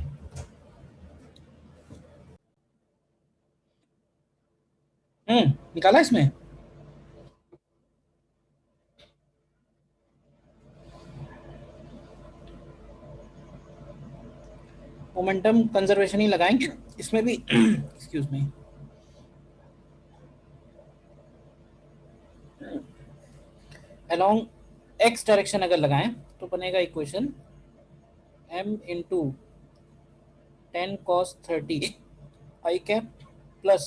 निकाला इसमें? मोमेंटम कंजर्वेशन ही लगाएंगे इसमें भी। Excuse me. Along x direction अगर लगाएं तो बनेगा equation m into 10 cos 30 i cap plus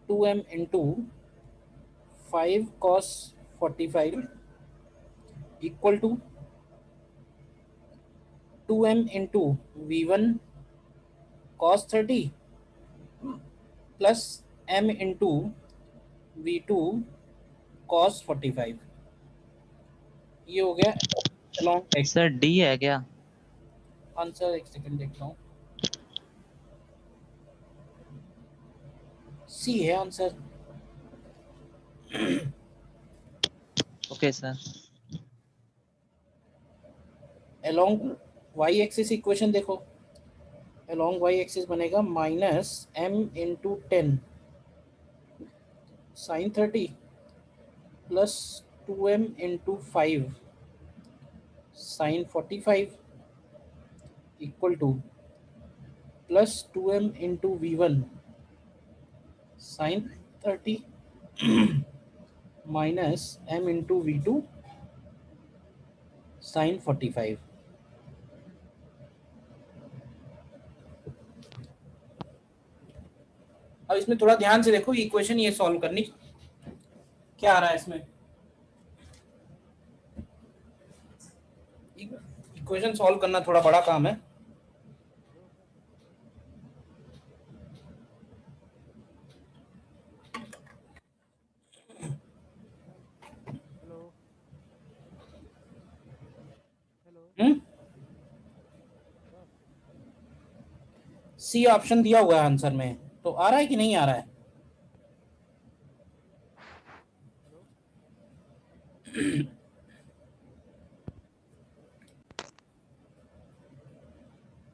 2m into 5 cos 45 equal to 2m into v1 cos 30 plus m into v2 cos 45। ये हो गया along x। सर डी है क्या? आंसर एक सेकंड देखता हूँ। सी है answer. Okay sir. along y axis equation देखो, along y एक्सिस बनेगा minus m into 10 sine 30 plus 2m into 5 sine 45 equal to plus 2m into v1 sine 30 minus m into v2 sine 45। अब इसमें थोड़ा ध्यान से देखो, इक्वेशन ये सॉल्व करनी, क्या आ रहा है इसमें? इक्वेशन सॉल्व करना थोड़ा बड़ा काम है। हेलो हेलो सी ऑप्शन दिया हुआ है आंसर में, तो आ रहा है कि नहीं आ रहा है?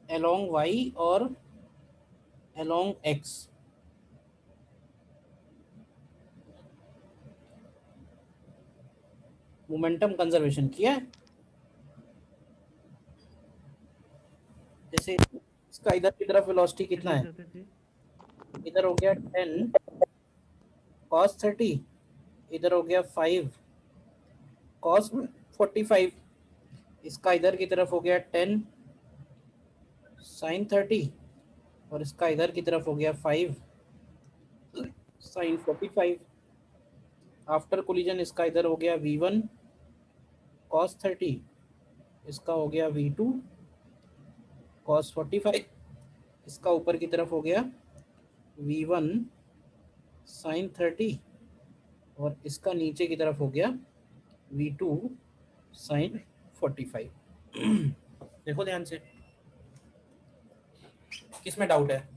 along y और along x, मोमेंटम कंजर्वेशन किया है। जैसे इसका इधर की तरफ वेलोसिटी कितना है, इधर हो गया 10 cos 30, इधर हो गया 5 cos 45, इसका इधर की तरफ हो गया 10 sin 30 और इसका इधर की तरफ हो गया 5 sin 45। आफ्टर कोलिजन इसका इधर हो गया v1 cos 30, इसका हो गया v2 cos 45, इसका ऊपर की तरफ हो गया v1 sin 30 और इसका नीचे की तरफ हो गया v2 sin 45। देखो ध्यान से, किसमें डाउट है?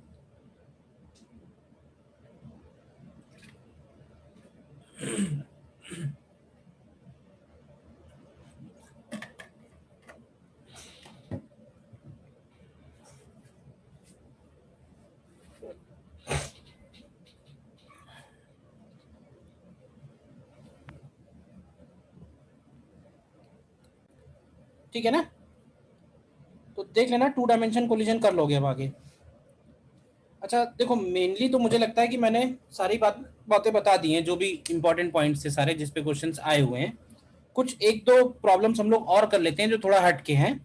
ठीक है ना? तो देख लेना, 2 डायमेंशन कोलिजन कर लोगे अब आगे। अच्छा देखो, मेनली तो मुझे लगता है कि मैंने सारी बातें बता दी हैं, जो भी इंपॉर्टेंट पॉइंट्स थे सारे जिस पे क्वेश्चंस आए हुए हैं। कुछ एक दो प्रॉब्लम्स हम लोग और कर लेते हैं जो थोड़ा हट के हैं,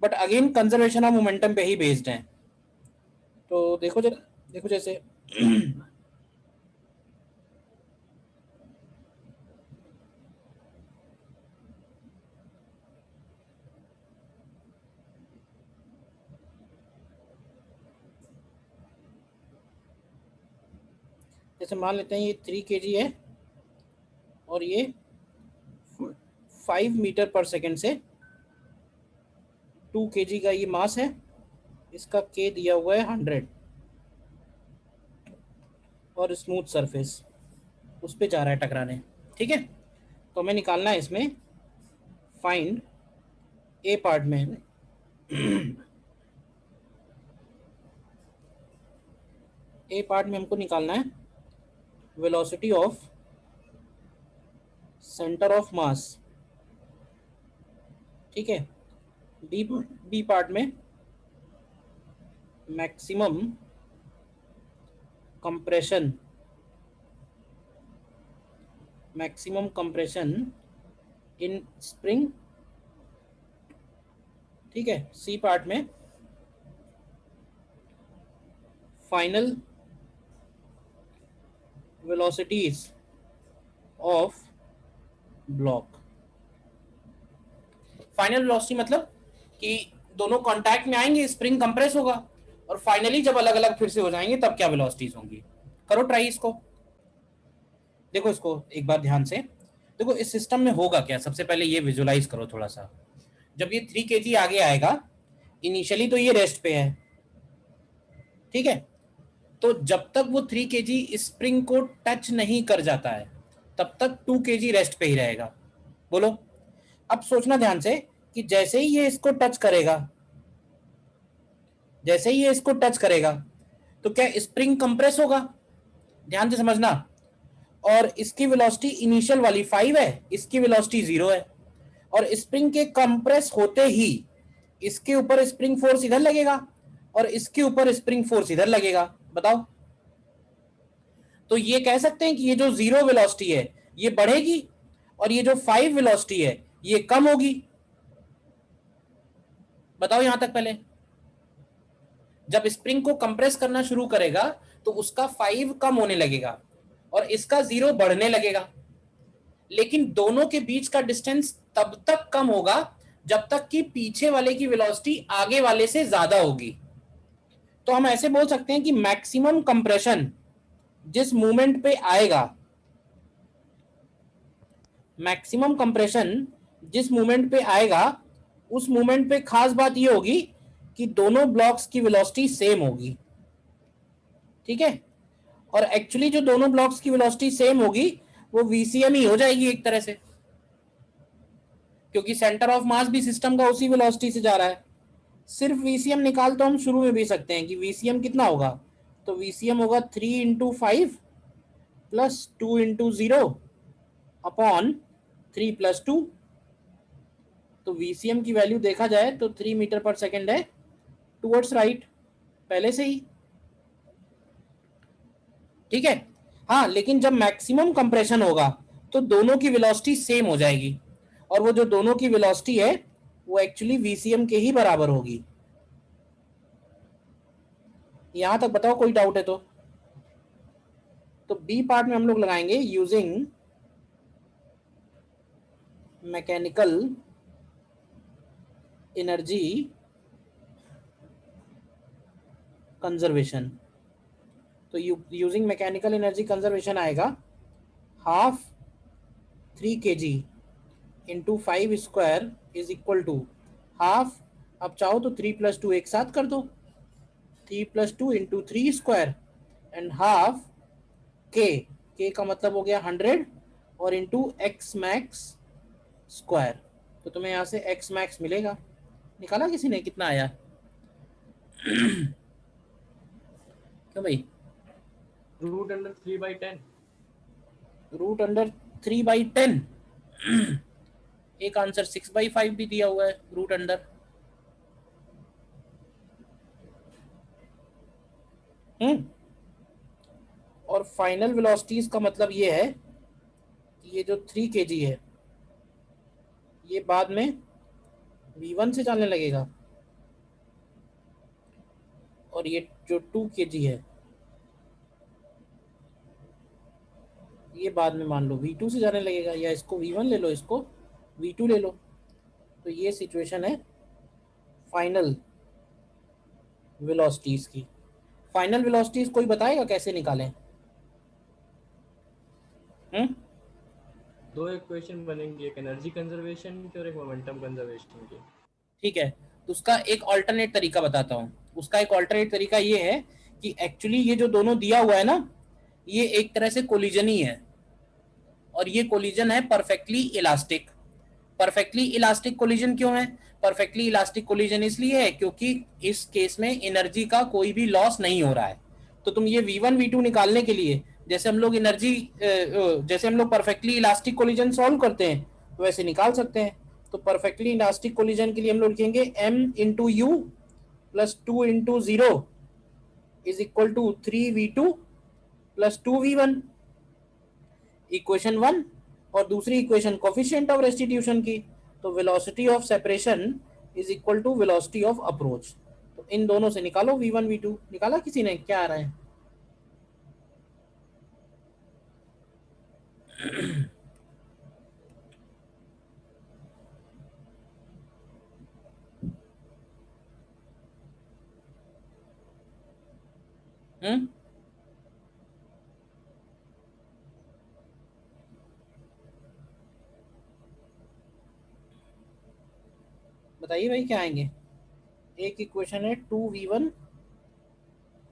but again conservation of momentum पे ही बेस्ड हैं। तो देखो जैसे जैसे मान लेते हैं ये 3 kg है और ये 5 मीटर पर सेकेंड से 2 kg का ये मास है, इसका k दिया हुआ है 100 और स्मूथ सरफेस उस पे जा रहा है टकराने। ठीक है, तो हमें निकालना है इसमें फाइंड ए पार्ट में ए पार्ट में हमको निकालना है velocity of centre of mass. ठीक है, बी पार्ट में मैक्सिमम कंप्रेशन इन स्प्रिंग। ठीक है, सी पार्ट में final velocities of block. Final velocity मतलब कि दोनों कांटेक्ट में आएंगे, स्प्रिंग कंप्रेस होगा और फाइनली जब अलग अलग फिर से हो जाएंगे तब क्या वेलोसिटीज होंगी। करो ट्राई इसको, देखो इसको एक बार ध्यान से देखो। इस सिस्टम में होगा क्या, सबसे पहले ये विजुलाइज करो थोड़ा सा। जब ये 3 kg आगे आएगा, इनिशियली तो ये रेस्ट पे है। ठीक है, तो जब तक वो 3 kg स्प्रिंग को टच नहीं कर जाता है तब तक 2 kg रेस्ट पे ही रहेगा। बोलो, अब सोचना ध्यान से कि जैसे ही ये इसको टच करेगा तो क्या स्प्रिंग कंप्रेस होगा? ध्यान से समझना। और इसकी वेलोसिटी इनिशियल वाली 5 है, इसकी वेलोसिटी 0 है और स्प्रिंग के कंप्रेस होते ही इसके ऊपर स्प्रिंग फोर्स इधर लगेगा और इसके ऊपर स्प्रिंग फोर्स इधर लगेगा। बताओ, तो ये कह सकते हैं कि ये जो 0 वेलोसिटी है ये बढ़ेगी और ये जो 5 वेलोसिटी है ये कम होगी। बताओ यहां तक पहले। जब स्प्रिंग को कंप्रेस करना शुरू करेगा तो उसका 5 कम होने लगेगा और इसका 0 बढ़ने लगेगा, लेकिन दोनों के बीच का डिस्टेंस तब तक कम होगा जब तक कि पीछे वाले की वेलोसिटी आगे वाले से ज्यादा होगी। तो हम ऐसे बोल सकते हैं कि मैक्सिमम कंप्रेशन जिस मूवमेंट पे आएगा, उस मूवमेंट पे खास बात ये होगी कि दोनों ब्लॉक्स की वेलोसिटी सेम होगी। ठीक है, और एक्चुअली जो दोनों ब्लॉक्स की वेलोसिटी सेम होगी वो VCM ही हो जाएगी एक तरह से। क्योंकि सेंटर ऑफ मास भी सिस्टम का उसी वेलोसिटी से जा रहा है। सिर्फ वीसीएम निकाल तो हम शुरू में भी सकते हैं कि वीसीएम कितना होगा, तो वीसीएम होगा 3 × 5 प्लस 2 × 0 अपॉन 3 + 2। तो वीसीएम की वैल्यू देखा जाए तो 3 मीटर पर सेकेंड है, टुवर्ड्स राइट पहले से ही, ठीक है। हाँ, लेकिन जब मैक्सिमम कंप्रेशन होगा तो दोनों की वेलोसिटी सेम हो जाएगी, और वो जो दोनों की वेलोसिटी है वो एक्चुअली वीसीएम के ही बराबर होगी। यहां तक बताओ कोई डाउट है तो बी पार्ट में हम लोग लगाएंगे यूजिंग मैकेनिकल एनर्जी कंजर्वेशन। तो यूजिंग मैकेनिकल एनर्जी कंजर्वेशन आएगा half 3 kg into 5 square is equal to half, अब चाहो तो 3 + 2 एक साथ कर दो, 3 + 2 इंटू 3 स्क्वायर एंड हाफ के का मतलब हो गया 100 और इंटू एक्स मैक्स स्क्वायर। तो तुम्हें यहाँ से एक्स मैक्स मिलेगा। निकाला किसी ने कितना आया? क्यों भाई? √3/10। √3/10। एक आंसर 6/5 भी दिया हुआ है रूट अंडर। और फाइनल वेलोसिटीज का मतलब ये है कि ये जो 3 kg है ये बाद में v1 से चलने लगेगा, और ये जो 2 kg है ये बाद में मान लो v2 से जाने लगेगा, या इसको v1 ले लो, इसको v2 ले लो। तो ये सिचुएशन है फाइनल वेलोसिटीज की। फाइनल वेलोसिटीज कोई बताएगा कैसे निकालें? दो इक्वेशन बनेंगी, एक एनर्जी कंजर्वेशन की और एक मोमेंटम कंजर्वेशन की। ठीक है, तो उसका एक ऑल्टरनेट तरीका बताता हूँ। उसका एक ऑल्टरनेट तरीका ये है कि एक्चुअली ये जो दोनों दिया हुआ है ना, ये एक तरह से कोलिजन ही है, और ये कोलिजन है perfectly elastic. Perfectly elastic collision क्यों है? परफेक्टली इलास्टिक कोलिजन इसलिए है क्योंकि इस केस में एनर्जी का कोई भी लॉस नहीं हो रहा है। तो तुम ये v1 v2 निकालने के लिए जैसे हम लोग जैसे हम लोग परफेक्टली इलास्टिक कोलिजन सॉल्व करते हैं वैसे निकाल सकते हैं। तो परफेक्टली इलास्टिक कोलिजन के लिए हम लोग लिखेंगे m × u plus 2 × 0 is equal to 3v2 plus 2v1, equation 1। और दूसरी इक्वेशन कोफिशिएंट ऑफ रेस्टिट्यूशन की, तो velocity of separation is equal to velocity of approach. तो इन दोनों से निकालो v1 v2। निकाला किसी ने? क्या आ रहा है? बताइए भाई क्या आएंगे? एक इक्वेशन है 2v1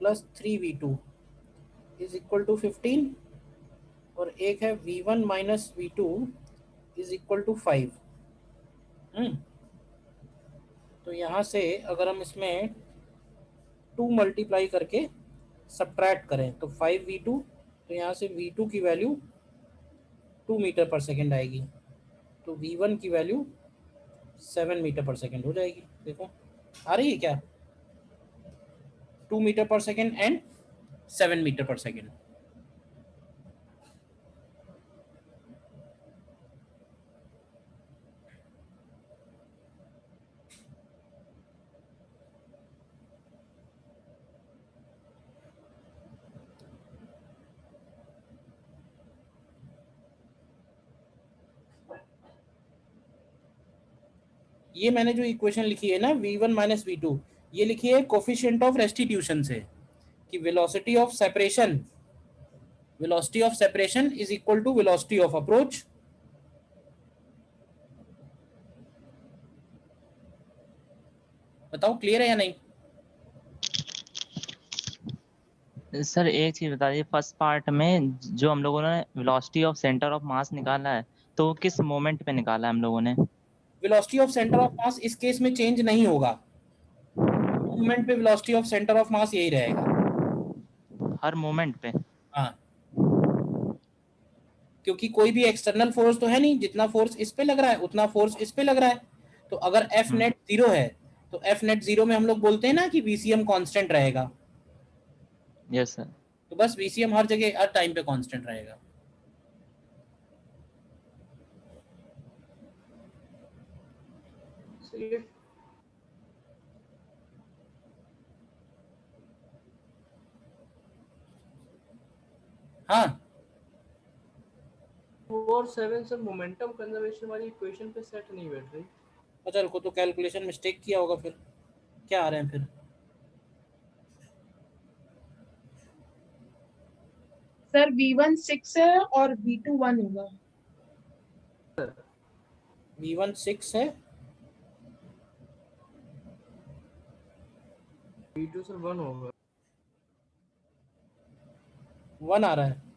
plus 3v2 is equal to 15, और एक है v1 minus v2 is equal to 5। तो यहाँ से अगर हम इसमें 2 मल्टीप्लाई करके सब्ट्रैक्ट करें तो 5v2, तो यहाँ से v2 की वैल्यू 2 मीटर पर सेकेंड आएगी, तो v1 की वैल्यू 7 मीटर पर सेकेंड हो जाएगी। देखो आ रही है क्या? 2 मीटर पर सेकेंड एंड 7 मीटर पर सेकेंड। ये मैंने जो इक्वेशन लिखी है ना v1 माइनस v2, ये लिखी है कोफिशिएंट ऑफ रेस्टिट्यूशन से, कि velocity of separation is equal to velocity of approach. बताओ क्लियर है या नहीं? सर एक चीज बता दीजिए, फर्स्ट पार्ट में जो हम लोगों ने velocity of centre of mass निकाला है तो वो किस मोमेंट पे निकाला है हम लोगों ने? Velocity of centre of mass इस केस में चेंज नहीं होगा, मूवमेंट पे velocity of centre of mass यही रहेगा हर मोमेंट पे। हाँ, क्योंकि कोई भी एक्सटर्नल फोर्स तो है नहीं, जितना फोर्स इस पे लग रहा है उतना फोर्स इस पे लग रहा है। तो अगर एफ नेट 0 है तो एफ नेट 0 में हम लोग बोलते हैं ना कि वीसीएम कांस्टेंट रहेगा। Yes sir. तो बस वीसीएम हर जगह हर टाइम पे कांस्टेंट रहेगा। हाँ 4-7 से मोमेंटम कंजर्वेशन वाली इक्वेशन पे सेट नहीं बैठ रही। अच्छा रुको, तो कैलकुलेशन मिस्टेक किया होगा, फिर क्या आ रहे हैं फिर? सर V1 6 है और V2 1 होगा। V1 6 है, V2 सर 1 होगा। 1 आ रहा है।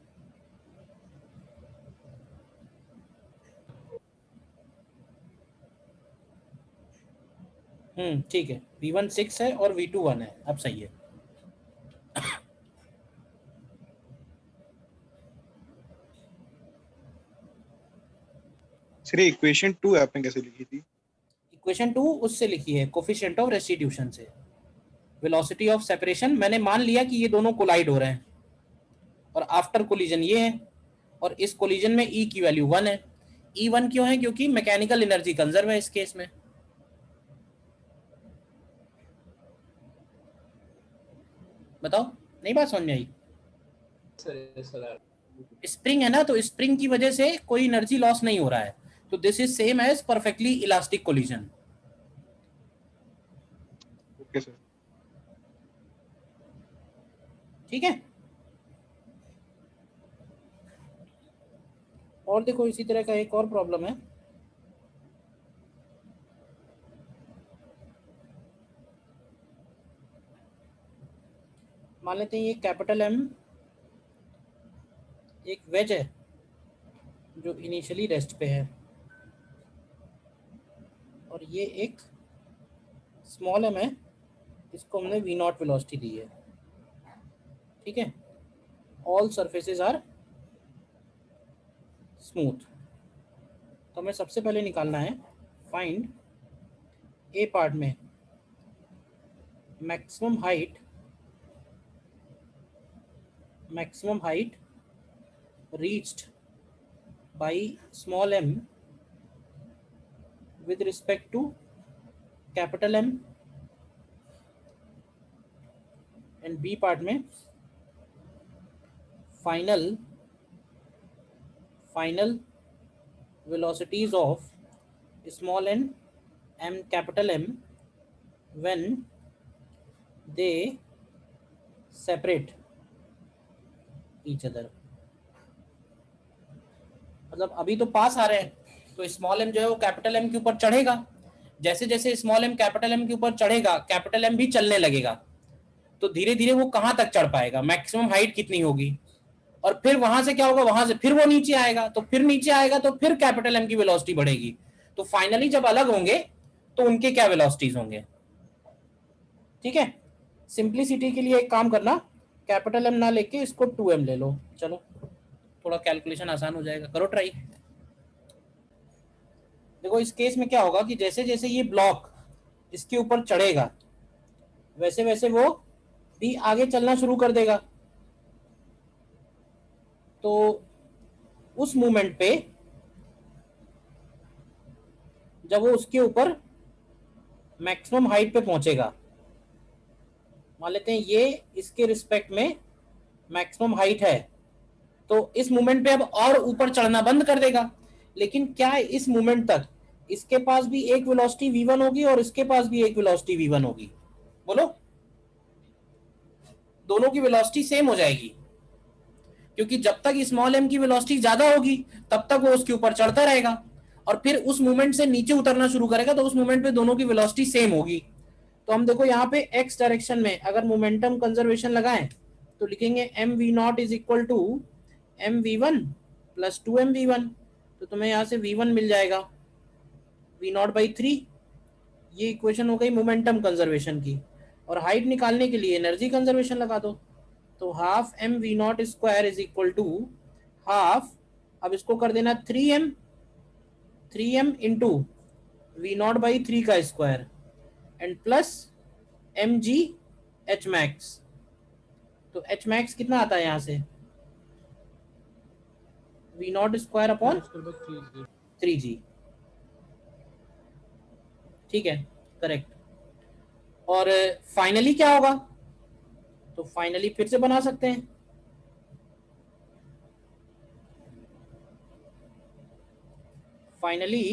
ठीक है, V1 6 है और V2 1 है, अब सही है। सर ये इक्वेशन 2 आपने कैसे लिखी थी? इक्वेशन 2 उससे लिखी है कोफिशिएंट ऑफ रेस्टिट्यूशन से। वेलोसिटी ऑफ सेपरेशन मैंने मान लिया कि ये दोनों कोलाइड हो रहे हैं और आफ्टर कोलिजन ये है, और इस कोलिजन में E की वैल्यू 1 है। E 1 क्यों है? क्योंकि मैकेनिकल एनर्जी कंजर्व है इस केस में। बताओ, नहीं बात समझ में आई? सर स्प्रिंग है ना, तो स्प्रिंग की वजह से कोई एनर्जी लॉस नहीं हो रहा है, तो this is same as perfectly elastic collision. Okay sir. ठीक है, और देखो इसी तरह का एक और प्रॉब्लम है। मान लेते हैं ये कैपिटल M एक वेज है जो इनिशियली रेस्ट पे है, और ये एक स्मॉल m है, इसको हमने V0 वेलोसिटी दी है। ठीक है, ऑल सरफेसेस आर स्मूथ। तो हमें सबसे पहले निकालना है फाइंड ए पार्ट में maximum height reached by small m with respect to capital M, and B part में final velocities of small n m capital M when they separate each other। मतलब अभी तो पास आ रहे हैं, तो स्मॉल m जो है वो कैपिटल M के ऊपर चढ़ेगा। जैसे जैसे स्मॉल m कैपिटल M के ऊपर चढ़ेगा, कैपिटल M भी चलने लगेगा, तो धीरे धीरे वो कहां तक चढ़ पाएगा, मैक्सिमम हाइट कितनी होगी, और फिर वहां से क्या होगा, वहां से फिर वो नीचे आएगा, तो फिर नीचे आएगा तो फिर कैपिटल M की वेलोसिटी बढ़ेगी। तो फाइनली जब अलग होंगे तो उनके क्या वेलोसिटीज होंगे। ठीक है, सिंप्लिसिटी के लिए एक काम करना, कैपिटल M ना लेके इसको 2m ले लो। चलो थोड़ा कैलकुलेशन आसान हो जाएगा, करो ट्राई। देखो इस केस में क्या होगा कि जैसे जैसे ये ब्लॉक इसके ऊपर चढ़ेगा वैसे वैसे वो भी आगे चलना शुरू कर देगा। तो उस मोमेंट पे जब वो उसके ऊपर मैक्सिमम हाइट पे पहुंचेगा, मान लेते हैं ये इसके रिस्पेक्ट में मैक्सिमम हाइट है, तो इस मोमेंट पे अब और ऊपर चढ़ना बंद कर देगा। लेकिन क्या इस मोमेंट तक इसके पास भी एक वेलोसिटी v1 होगी और इसके पास भी एक वेलोसिटी v1 होगी? बोलो, दोनों की वेलोसिटी सेम हो जाएगी, क्योंकि जब तक स्मॉल m की वेलोसिटी ज्यादा होगी तब तक वो उसके ऊपर चढ़ता रहेगा, और फिर उस मोमेंट से नीचे उतरना शुरू करेगा तो उस मोमेंट पे दोनों की वेलोसिटी सेम होगी। तो हम देखो यहाँ पे x डायरेक्शन में अगर मोमेंटम कंजर्वेशन लगाएं तो लिखेंगे mv0 is equal to mv1 plus 2mv1। तो तुम्हें यहाँ से v1 मिल जाएगा, v0/3, ये इक्वेशन हो गई मोमेंटम कंजर्वेशन की। और हाइट निकालने के लिए एनर्जी कंजर्वेशन लगा दो, तो half m we not square is equal to half, अब इसको कर देना 3m इंटू v0/3 का square and plus mg h max. तो h मैक्स कितना आता है यहाँ से, v0 स्क्वायर अपॉन 3g। ठीक है, करेक्ट। और फाइनली क्या होगा, तो फाइनली फिर से बना सकते हैं। फाइनली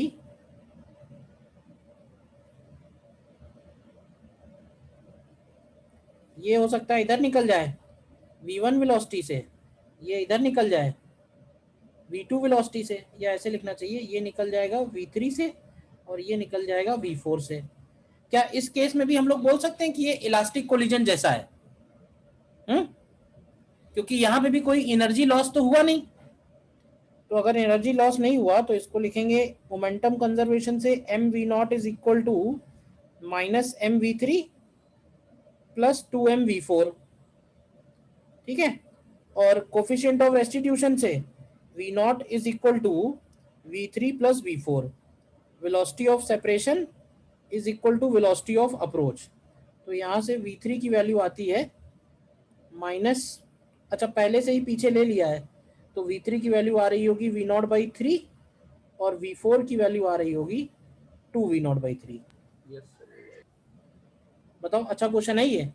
ये हो सकता है इधर निकल जाए v1 वेलोसिटी से, ये इधर निकल जाए v2 वेलोसिटी से, या ऐसे लिखना चाहिए ये निकल जाएगा v3 से और ये निकल जाएगा v4 से। क्या इस केस में भी हम लोग बोल सकते हैं कि ये इलास्टिक कोलिजन जैसा है? क्योंकि यहाँ पे भी कोई एनर्जी लॉस तो हुआ नहीं। तो अगर एनर्जी लॉस नहीं हुआ तो इसको लिखेंगे मोमेंटम कंजर्वेशन से mv0 is equal to minus mv3 plus 2mv4। ठीक है, और कोफिशिएंट ऑफ रेस्टिट्यूशन से v0 is equal to v3 plus v4। Velocity of separation is equal to velocity of approach. तो यहाँ से v3 की वैल्यू आती है माइनस, अच्छा पहले से ही पीछे ले लिया है, तो v3 की वैल्यू आ रही होगी v0/3 और v4 की वैल्यू आ रही होगी 2v0/3। बताओ, अच्छा क्वेश्चन है ये?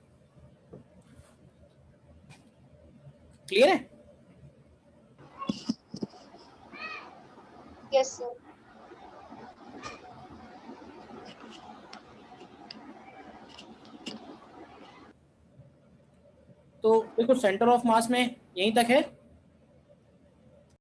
क्लियर है? Yes sir. तो देखो सेंटर ऑफ मास में यहीं तक है।